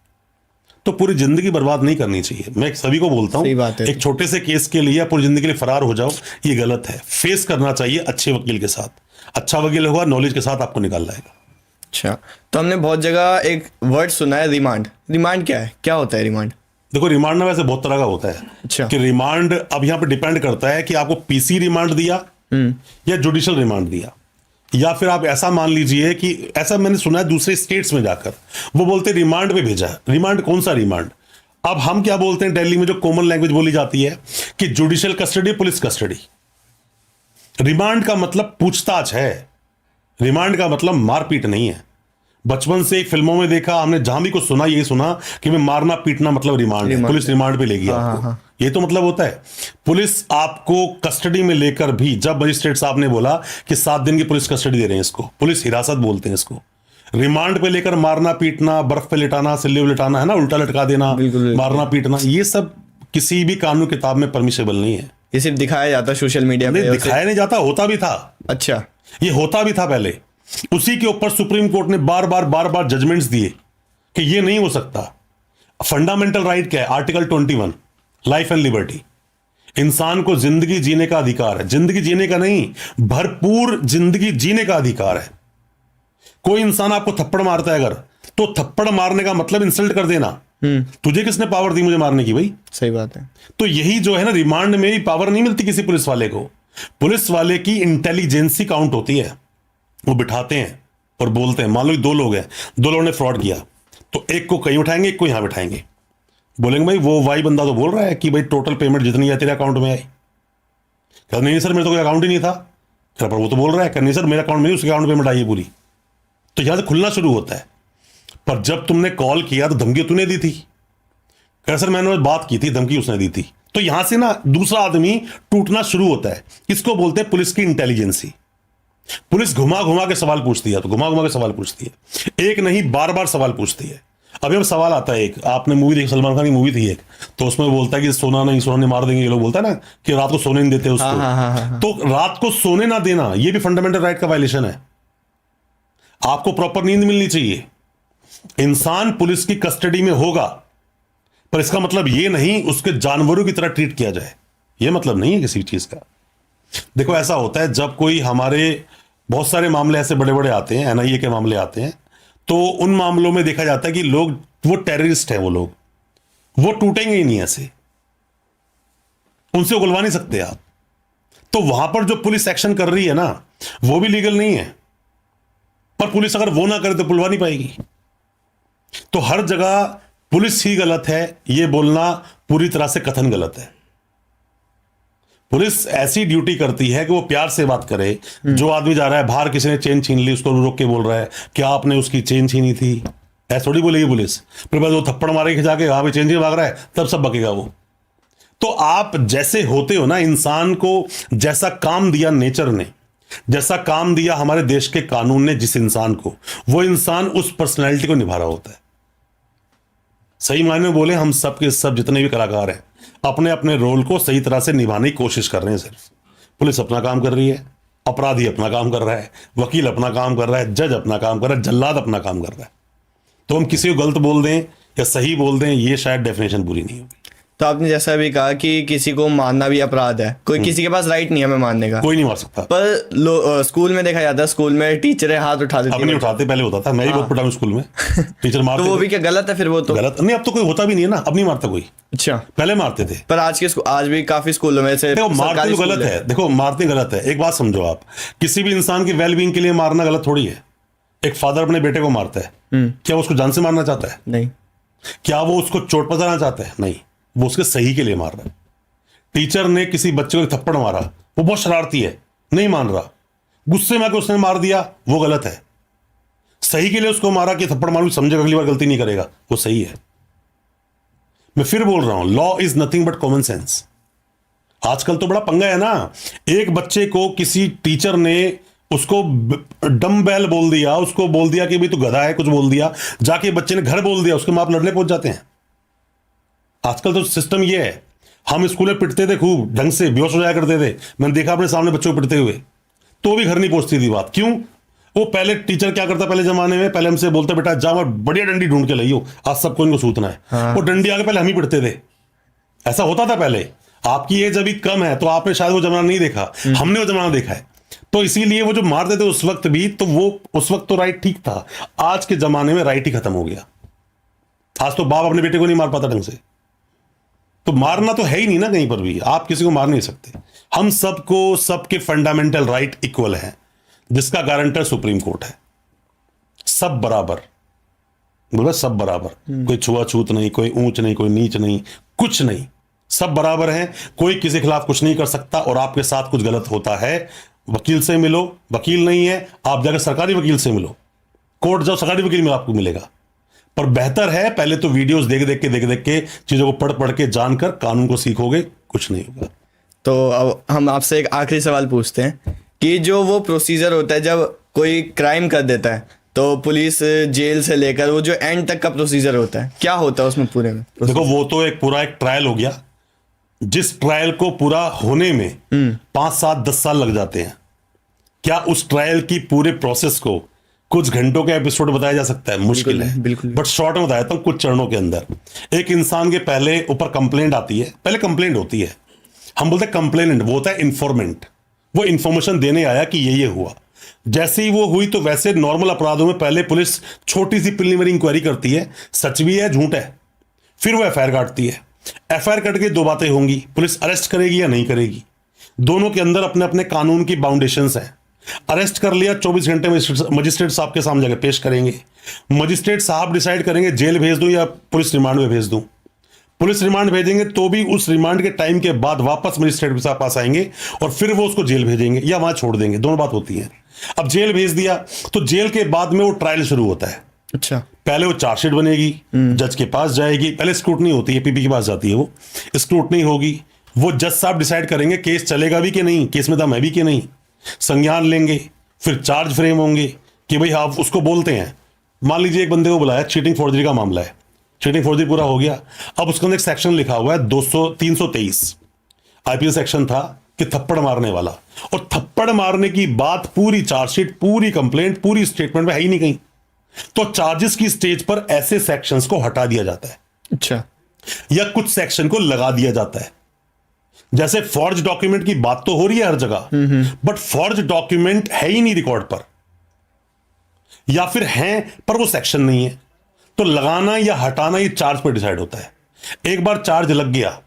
तो पूरी जिंदगी बर्बाद नहीं करनी चाहिए। मैं सभी को बोलता हूं, एक छोटे से केस के लिए पूरी जिंदगी के लिए फरार हो जाओ, ये गलत है। फेस करना चाहिए अच्छे वकील के साथ, अच्छा वकील होगा, नॉलेज के साथ आपको निकाल लाएगा। अच्छा, तो हमने बहुत जगह एक वर्ड सुना है, रिमांड। रिमांड क्या है, क्या होता है रिमांड? देखो, रिमांड ना वैसे बहुत तरह का होता है। अच्छा। कि रिमांड अब यहाँ पे डिपेंड करता है कि आपको पीसी रिमांड दिया या जुडिशियल रिमांड दिया, या फिर आप ऐसा मान लीजिए कि ऐसा मैंने सुना है दूसरे स्टेट्स में जाकर वो बोलते हैं रिमांड पे भेजा है। रिमांड कौन सा रिमांड? अब हम क्या बोलते हैं दिल्ली में जो कॉमन लैंग्वेज बोली जाती है कि judicial custody, police custody. Remand का मतलब पूछताछ है, रिमांड का मतलब मारपीट नहीं है। बचपन से फिल्मों में देखा हमने, जहां भी कुछ सुना यही सुना कि मैं मारना पीटना मतलब रिमांड है, पुलिस रिमांड पे लेगी आपको। ये तो मतलब होता है। पुलिस आपको कस्टडी में लेकर भी, जब मजिस्ट्रेट साहब ने बोला कि 7 दिन की पुलिस कस्टडी दे रहे हैं इसको, पुलिस हिरासत बोलते हैं इसको, रिमांड पे लेकर मारना पीटना, बर्फ पे लिटाना, सिल्ले पे लिटाना, है ना, उल्टा लटका देना, मारना पीटना, ये सब किसी भी कानून किताब में परमिसेबल नहीं है। ये सिर्फ दिखाया जाता सोशल मीडिया पे। दिखाया नहीं जाता, होता भी था। अच्छा। ये होता भी था पहले। उसी के ऊपर सुप्रीम कोर्ट ने बार बार जजमेंट्स दिए कि ये नहीं हो सकता। फंडामेंटल राइट क्या है? Article 21, life and liberty. इंसान को जिंदगी जीने का अधिकार है, जिंदगी जीने का नहीं, भरपूर जिंदगी जीने का अधिकार है। कोई इंसान आपको थप्पड़ मारता है अगर, तो थप्पड़ मारने का मतलब इंसल्ट कर देना। तुझे किसने पावर दी मुझे मारने की भाई? सही बात है। तो यही जो है ना, रिमांड में भी पावर नहीं मिलती किसी पुलिस वाले को। पुलिस वाले की इंटेलिजेंसी काउंट होती है। वो बिठाते हैं और बोलते हैं, मान लो 2 लोग हैं, 2 लोगों ने फ्रॉड किया, तो एक को कहीं उठाएंगे, एक को यहां बिठाएंगे। बोलेंगे भाई वो वाई बंदा तो बोल रहा है कि भाई टोटल पेमेंट जितनी है तेरे अकाउंट में आई। कहते नहीं सर मेरे तो कोई अकाउंट ही नहीं था। पर वो तो बोल रहा है, नहीं सर मेरे अकाउंट में नहीं, उसके अकाउंट पेमेंट आई है पूरी। तो यहां से खुलना शुरू होता है। पर जब तुमने कॉल किया तो धमकी तूने दी थी। कह सर मैंने बात की थी, धमकी उसने दी थी। तो यहां से ना दूसरा आदमी टूटना शुरू होता है। इसको बोलते हैं पुलिस की इंटेलिजेंसी। पुलिस घुमा घुमा के सवाल पूछती है, तो घुमा घुमा के सवाल पूछती है, एक नहीं बार बार सवाल पूछती है। अभी अब सवाल आता है, एक आपने मूवी देखी, सलमान खान की मूवी थी एक, तो उसमें बोलता है कि सोना नहीं, सोना नहीं मार देंगे, ये लोग बोलता है ना कि रात को सोने नहीं देते उसको। हाँ। तो रात को सोने ना देना ये भी फंडामेंटल राइट का वायलेशन है। आपको प्रॉपर नींद मिलनी चाहिए। इंसान पुलिस की कस्टडी में होगा, पर इसका मतलब ये नहीं उसके जानवरों की तरह ट्रीट किया जाए, ये मतलब नहीं है किसी चीज का। देखो ऐसा होता है, जब कोई हमारे बहुत सारे मामले ऐसे बड़े बड़े आते हैं, एनआईए के मामले आते हैं, तो उन मामलों में देखा जाता है कि लोग, वो टेररिस्ट हैं, वो टूटेंगे ही नहीं ऐसे, उनसे उगलवा नहीं सकते आप। तो वहां पर जो पुलिस एक्शन कर रही है ना, वो भी लीगल नहीं है, पर पुलिस अगर वो ना करे तो पुलवा नहीं पाएगी। तो हर जगह पुलिस ही गलत है, ये बोलना पूरी तरह से कथन गलत है। पुलिस ऐसी ड्यूटी करती है कि वो प्यार से बात करे। जो आदमी जा रहा है बाहर, किसी ने चेन छीन ली, उसको रोक के बोल रहा है क्या आपने उसकी चेन छीनी थी, ऐसा थोड़ी बोलेगी पुलिस। फिर बाद वो थप्पड़ मारे खिंचा के, हाँ भाई चेन छीन भाग रहा है, तब सब बकेगा वो। तो आप जैसे होते हो ना, इंसान को जैसा काम दिया नेचर ने, जैसा काम दिया हमारे देश के कानून ने जिस इंसान को, वो इंसान उस पर्सनैलिटी को निभा रहा होता है। सही मायने में बोले, हम सब के सब जितने भी कलाकार हैं अपने अपने रोल को सही तरह से निभाने की कोशिश कर रहे हैं। सिर्फ पुलिस अपना काम कर रही है, अपराधी अपना काम कर रहा है, वकील अपना काम कर रहा है, जज अपना काम कर रहा है, जल्लाद अपना काम कर रहा है। तो हम किसी को गलत बोल दें या सही बोल दें, ये शायद डेफिनेशन पूरी नहीं होगी। तो आपने जैसा भी कहा कि किसी को मारना भी अपराध है, कोई किसी के पास राइट नहीं है हमें मारने का, कोई नहीं मार सकता। पर स्कूल में देखा जाता है, स्कूल में टीचरें हाथ उठा देती अब नहीं उठाते, पहले होता था, मैं भी बहुत पढ़ा हूं स्कूल में, टीचर मारते तो वो थे। भी क्या गलत है फिर? वो तो गलत नहीं, अब तो कोई होता भी नहीं है ना, अब नहीं मारता कोई, अच्छा, पहले मारते थे। पर आज भी काफी स्कूलों में से देखो मारते सरकारी तो गलत स्कूल है, देखो मारते गलत है। एक बात समझो आप, किसी भी इंसान की वेलबींग के लिए मारना गलत थोड़ी है। एक फादर अपने बेटे को मारता है, क्या वो उसको जान से मारना चाहता है? नहीं। क्या वो उसको चोट पहुंचाना चाहता है? नहीं, वो उसके सही के लिए मार रहा है। टीचर ने किसी बच्चे को एक थप्पड़ मारा, वो बहुत शरारती है, नहीं मान रहा, गुस्से में आकर उसने मार दिया, वो गलत है। सही के लिए उसको मारा कि थप्पड़ मारू, समझेगा, अगली बार गलती नहीं करेगा, वो सही है। मैं फिर बोल रहा हूं, law is nothing but common sense. आजकल तो बड़ा पंगा है ना, एक बच्चे को किसी टीचर ने उसको डम्बेल बोल दिया, उसको बोल दिया कि भाई तू गधा है, कुछ बोल दिया, जाके बच्चे ने घर बोल दिया, उसके मां बाप लड़ने पहुंच जाते हैं। आजकल तो सिस्टम ये है। हम स्कूल में पिटते थे खूब ढंग से, बेहोश हो जाया करते थे, मैंने देखा अपने सामने बच्चों को पिटते हुए, तो भी घर नहीं पहुंचती थी बात। क्यों? वो पहले टीचर क्या करता, पहले जमाने में पहले हमसे बोलता, बेटा जा और बढ़िया डंडी ढूंढ के लाइयो, आज सबको इनको सूतना है। हाँ। वो डंडी आके पहले हम ही पिटते थे, ऐसा होता था पहले। आपकी एज अभी कम है तो आपने शायद वो जमाना नहीं देखा, हमने वो जमाना देखा है। तो इसीलिए वो जो मारते थे उस वक्त भी, तो वो उस वक्त तो राइट ठीक था। आज के जमाने में राइट ही खत्म हो गया। आज तो बाप अपने बेटे को नहीं मार पाता ढंग से, तो मारना तो है ही नहीं ना कहीं पर भी, आप किसी को मार नहीं सकते। हम सबको, सबके फंडामेंटल राइट इक्वल है, जिसका गारंटर सुप्रीम कोर्ट है। सब बराबर, बोलो सब बराबर, कोई छुआछूत नहीं, कोई ऊंच नहीं, कोई नीच नहीं, कुछ नहीं, सब बराबर हैं। कोई किसी के खिलाफ कुछ नहीं कर सकता। और आपके साथ कुछ गलत होता है, वकील से मिलो, वकील नहीं है आप जाकर सरकारी वकील से मिलो, कोर्ट जाओ, सरकारी वकील में आपको मिलेगा। पर बेहतर है पहले तो वीडियोस देख देख के चीजों को पढ़ पढ़ के जानकर कानून को सीखोगे, कुछ नहीं होगा। तो अब हम आपसे एक आखिरी सवाल पूछते हैं कि जो वो प्रोसीजर होता है जब कोई क्राइम कर देता है, तो पुलिस जेल से लेकर वो जो एंड तक का प्रोसीजर होता है, क्या होता है उसमें पूरे में? देखो वो तो एक पूरा एक ट्रायल हो गया, जिस ट्रायल को पूरा होने में 5, 7, 10 साल लग जाते हैं। क्या उस ट्रायल की पूरे प्रोसेस को कुछ घंटों के एपिसोड बताया जा सकता है? मुश्किल है, बिल्कुल। बट शॉर्ट में बताया था कुछ चरणों के अंदर। एक इंसान के पहले ऊपर कंप्लेंट आती है, पहले कंप्लेंट होती है, हम बोलते हैं कंप्लेनेंट, वो होता है इन्फॉर्मेंट, वो इन्फॉर्मेशन देने आया कि ये हुआ। जैसे ही वो हुई तो वैसे नॉर्मल अपराधों में पहले पुलिस छोटी सी प्रिलिमिनरी इंक्वायरी करती है, सच भी है झूठ है, फिर वो एफआईआर काटती है। एफआईआर कट के 2 बातें होंगी, पुलिस अरेस्ट करेगी या नहीं करेगी। दोनों के अंदर अपने अपने कानून की बाउंडेशंस हैं। अरेस्ट कर लिया, 24 घंटे में मजिस्ट्रेट साहब के सामने जाकर पेश करेंगे, मजिस्ट्रेट साहब डिसाइड करेंगे जेल भेज दूं या पुलिस रिमांड में भेज दूं। पुलिस रिमांड भेजेंगे तो भी उस रिमांड के टाइम के बाद वापस मजिस्ट्रेट के साथ पास आएंगे और फिर वो उसको जेल भेजेंगे या वहां छोड़ देंगे, दोनों बात होती है। अब जेल भेज दिया तो जेल के बाद में वो ट्रायल शुरू होता है। अच्छा, पहले वो चार्जशीट बनेगी, जज के पास जाएगी, पहले स्क्रूटनी होती है, पीपी के पास जाती है, वो स्क्रूटनी होगी, वो जज साहब डिसाइड करेंगे केस चलेगा भी कि नहीं, केस में दम है भी कि नहीं, संज्ञान लेंगे, फिर चार्ज फ्रेम होंगे कि भाई आप उसको बोलते हैं, मान लीजिए एक बंदे को बुलाया, चीटिंग फोर्जरी का मामला है, चीटिंग फोर्जरी पूरा हो गया, अब उसके अंदर एक सेक्शन लिखा हुआ है 323 आईपीएल सेक्शन था कि थप्पड़ मारने वाला, और थप्पड़ मारने की बात पूरी चार्जशीट, पूरी कंप्लेंट, पूरी स्टेटमेंट में है ही नहीं कहीं। तो चार्जेस की स्टेज पर ऐसे सेक्शंस को हटा दिया जाता है, अच्छा, या कुछ सेक्शन को लगा दिया जाता है। जैसे फॉर्ज डॉक्यूमेंट की बात तो हो रही है हर जगह, बट फॉर्ज डॉक्यूमेंट है ही नहीं रिकॉर्ड पर, या फिर हैं पर वो सेक्शन नहीं है, तो लगाना या हटाना ये चार्ज पर डिसाइड होता है। एक बार चार्ज लग गया,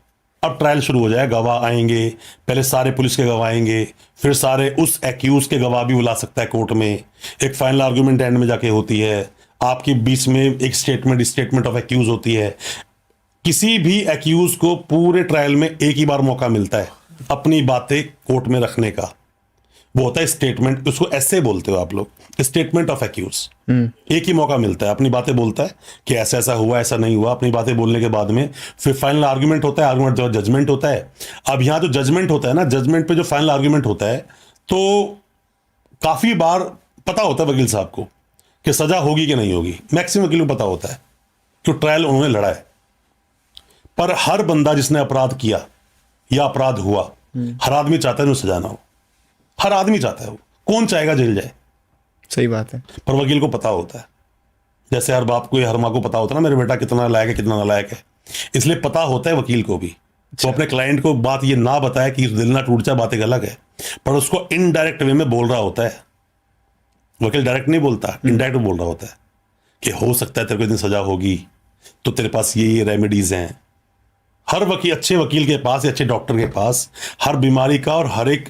अब ट्रायल शुरू हो जाए, गवाह आएंगे, पहले सारे पुलिस के गवाह आएंगे, फिर सारे उस एक्यूज के गवाह भी बुला सकता है कोर्ट में, एक फाइनल आर्गुमेंट एंड में जाके होती है, आपके बीच में एक स्टेटमेंट ऑफ एक्यूज होती है। किसी भी एक्यूज को पूरे ट्रायल में एक ही बार मौका मिलता है अपनी बातें कोर्ट में रखने का, वो होता है स्टेटमेंट, उसको ऐसे बोलते हो आप लोग, स्टेटमेंट ऑफ एक्यूज। एक ही मौका मिलता है, अपनी बातें बोलता है कि ऐसा ऐसा हुआ, ऐसा नहीं हुआ, अपनी बातें बोलने के बाद में फिर फाइनल आर्गुमेंट होता है, आर्गुमेंट जो जजमेंट होता है। अब यहाँ जो जजमेंट होता है ना, जजमेंट पे जो फाइनल आर्गुमेंट होता है, तो काफी बार पता होता है वकील साहब को कि सजा होगी कि नहीं होगी, मैक्सिमम वकीलों को पता होता है कि ट्रायल उन्होंने लड़ा है। पर हर बंदा जिसने अपराध किया या अपराध हुआ, हर आदमी चाहता है सजा ना हो, हर आदमी चाहता है, वो कौन चाहेगा जेल जाए। सही बात है। पर वकील को पता होता है, जैसे हर बाप को या हर माँ को पता होता है ना, मेरे बेटा कितना लायक है कितना नालायक है, इसलिए पता होता है वकील को भी। तो अपने क्लाइंट को बात ये ना बताए कि दिल ना टूट जाए, बात एक अलग है, पर उसको इनडायरेक्ट वे में बोल रहा होता है। वकील डायरेक्ट नहीं बोलता, इनडायरेक्ट बोल रहा होता है कि हो सकता है तेरे को इतनी सजा होगी, तो तेरे पास ये रेमेडीज हैं। हर वकील, अच्छे वकील के पास या अच्छे डॉक्टर के पास हर बीमारी का और हर एक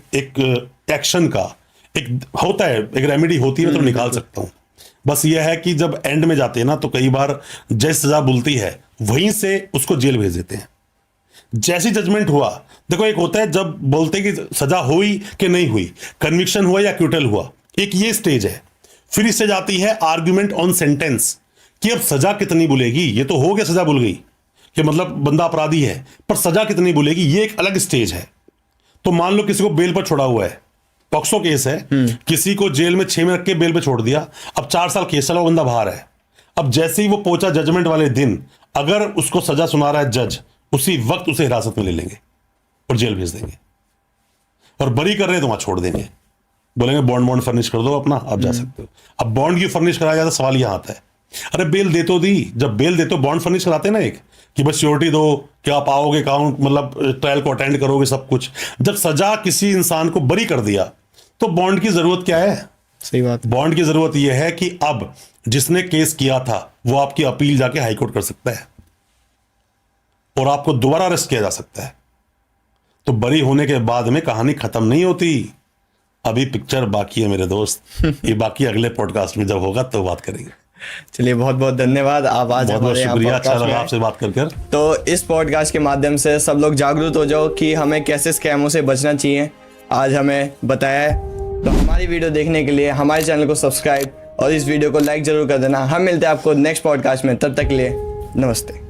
एक्शन का एक होता है, एक रेमेडी होती है, मैं तो निकाल सकता हूं। बस यह है कि जब एंड में जाते हैं ना, तो कई बार जैसे सजा बोलती है वहीं से उसको जेल भेज देते हैं। जैसी जजमेंट हुआ, देखो एक होता है जब बोलते हैं कि सजा हुई कि नहीं हुई, कन्विक्शन हुआ या एक्विटल हुआ, एक ये स्टेज है। फिर इससे जाती है आर्ग्यूमेंट ऑन सेंटेंस, कि अब सजा कितनी बोलेगी। ये तो हो गया, सजा बोल गई कि मतलब बंदा अपराधी है, पर सजा कितनी बोलेगी, ये एक अलग स्टेज है। तो मान लो किसी को बेल पर छोड़ा हुआ है, पॉक्सो केस है, किसी को जेल में 6 महीने रख के बेल पे छोड़ दिया, अब 4 साल केस चला, बंदा बाहर है। अब जैसे ही वो पहुंचा जजमेंट वाले दिन, अगर उसको सजा सुना रहा है जज, उसी वक्त उसे हिरासत में ले लेंगे और जेल भेज देंगे, और बरी कर रहे हैं तो वहां छोड़ देंगे, बोलेंगे बॉन्ड फर्निश कर दो अपना, आप जा सकते हो। अब बॉन्ड की फर्निश कराया जाता, सवाल यहां आता है, अरे बेल दे तो दी, जब बेल देते हो बॉन्ड फर्निश कराते ना, एक कि बस श्योरिटी दो कि आप आओगे, काउंट मतलब ट्रायल को अटेंड करोगे, सब कुछ। जब सजा किसी इंसान को बरी कर दिया, तो बॉन्ड की जरूरत क्या है? सही बात। बॉन्ड की जरूरत यह है कि अब जिसने केस किया था वो आपकी अपील जाके हाईकोर्ट कर सकता है और आपको दोबारा अरेस्ट किया जा सकता है। तो बरी होने के बाद में कहानी खत्म नहीं होती, अभी पिक्चर बाकी है मेरे दोस्त। ये बाकी अगले पॉडकास्ट में जब होगा तो बात करेंगे। चलिए, बहुत बहुत धन्यवाद, आप आज बहुत बहुत हमारे यहाँ शुक्रिया, अच्छा podcast में लगा आए। आपसे बात कर। तो इस पॉडकास्ट के माध्यम से सब लोग जागरूक हो जाओ कि हमें कैसे स्कैमों से बचना चाहिए, आज हमें बताया है। तो हमारी वीडियो देखने के लिए हमारे चैनल को सब्सक्राइब और इस वीडियो को लाइक जरूर कर देना। हम मिलते हैं आपको नेक्स्ट पॉडकास्ट में, तब तक के लिए नमस्ते।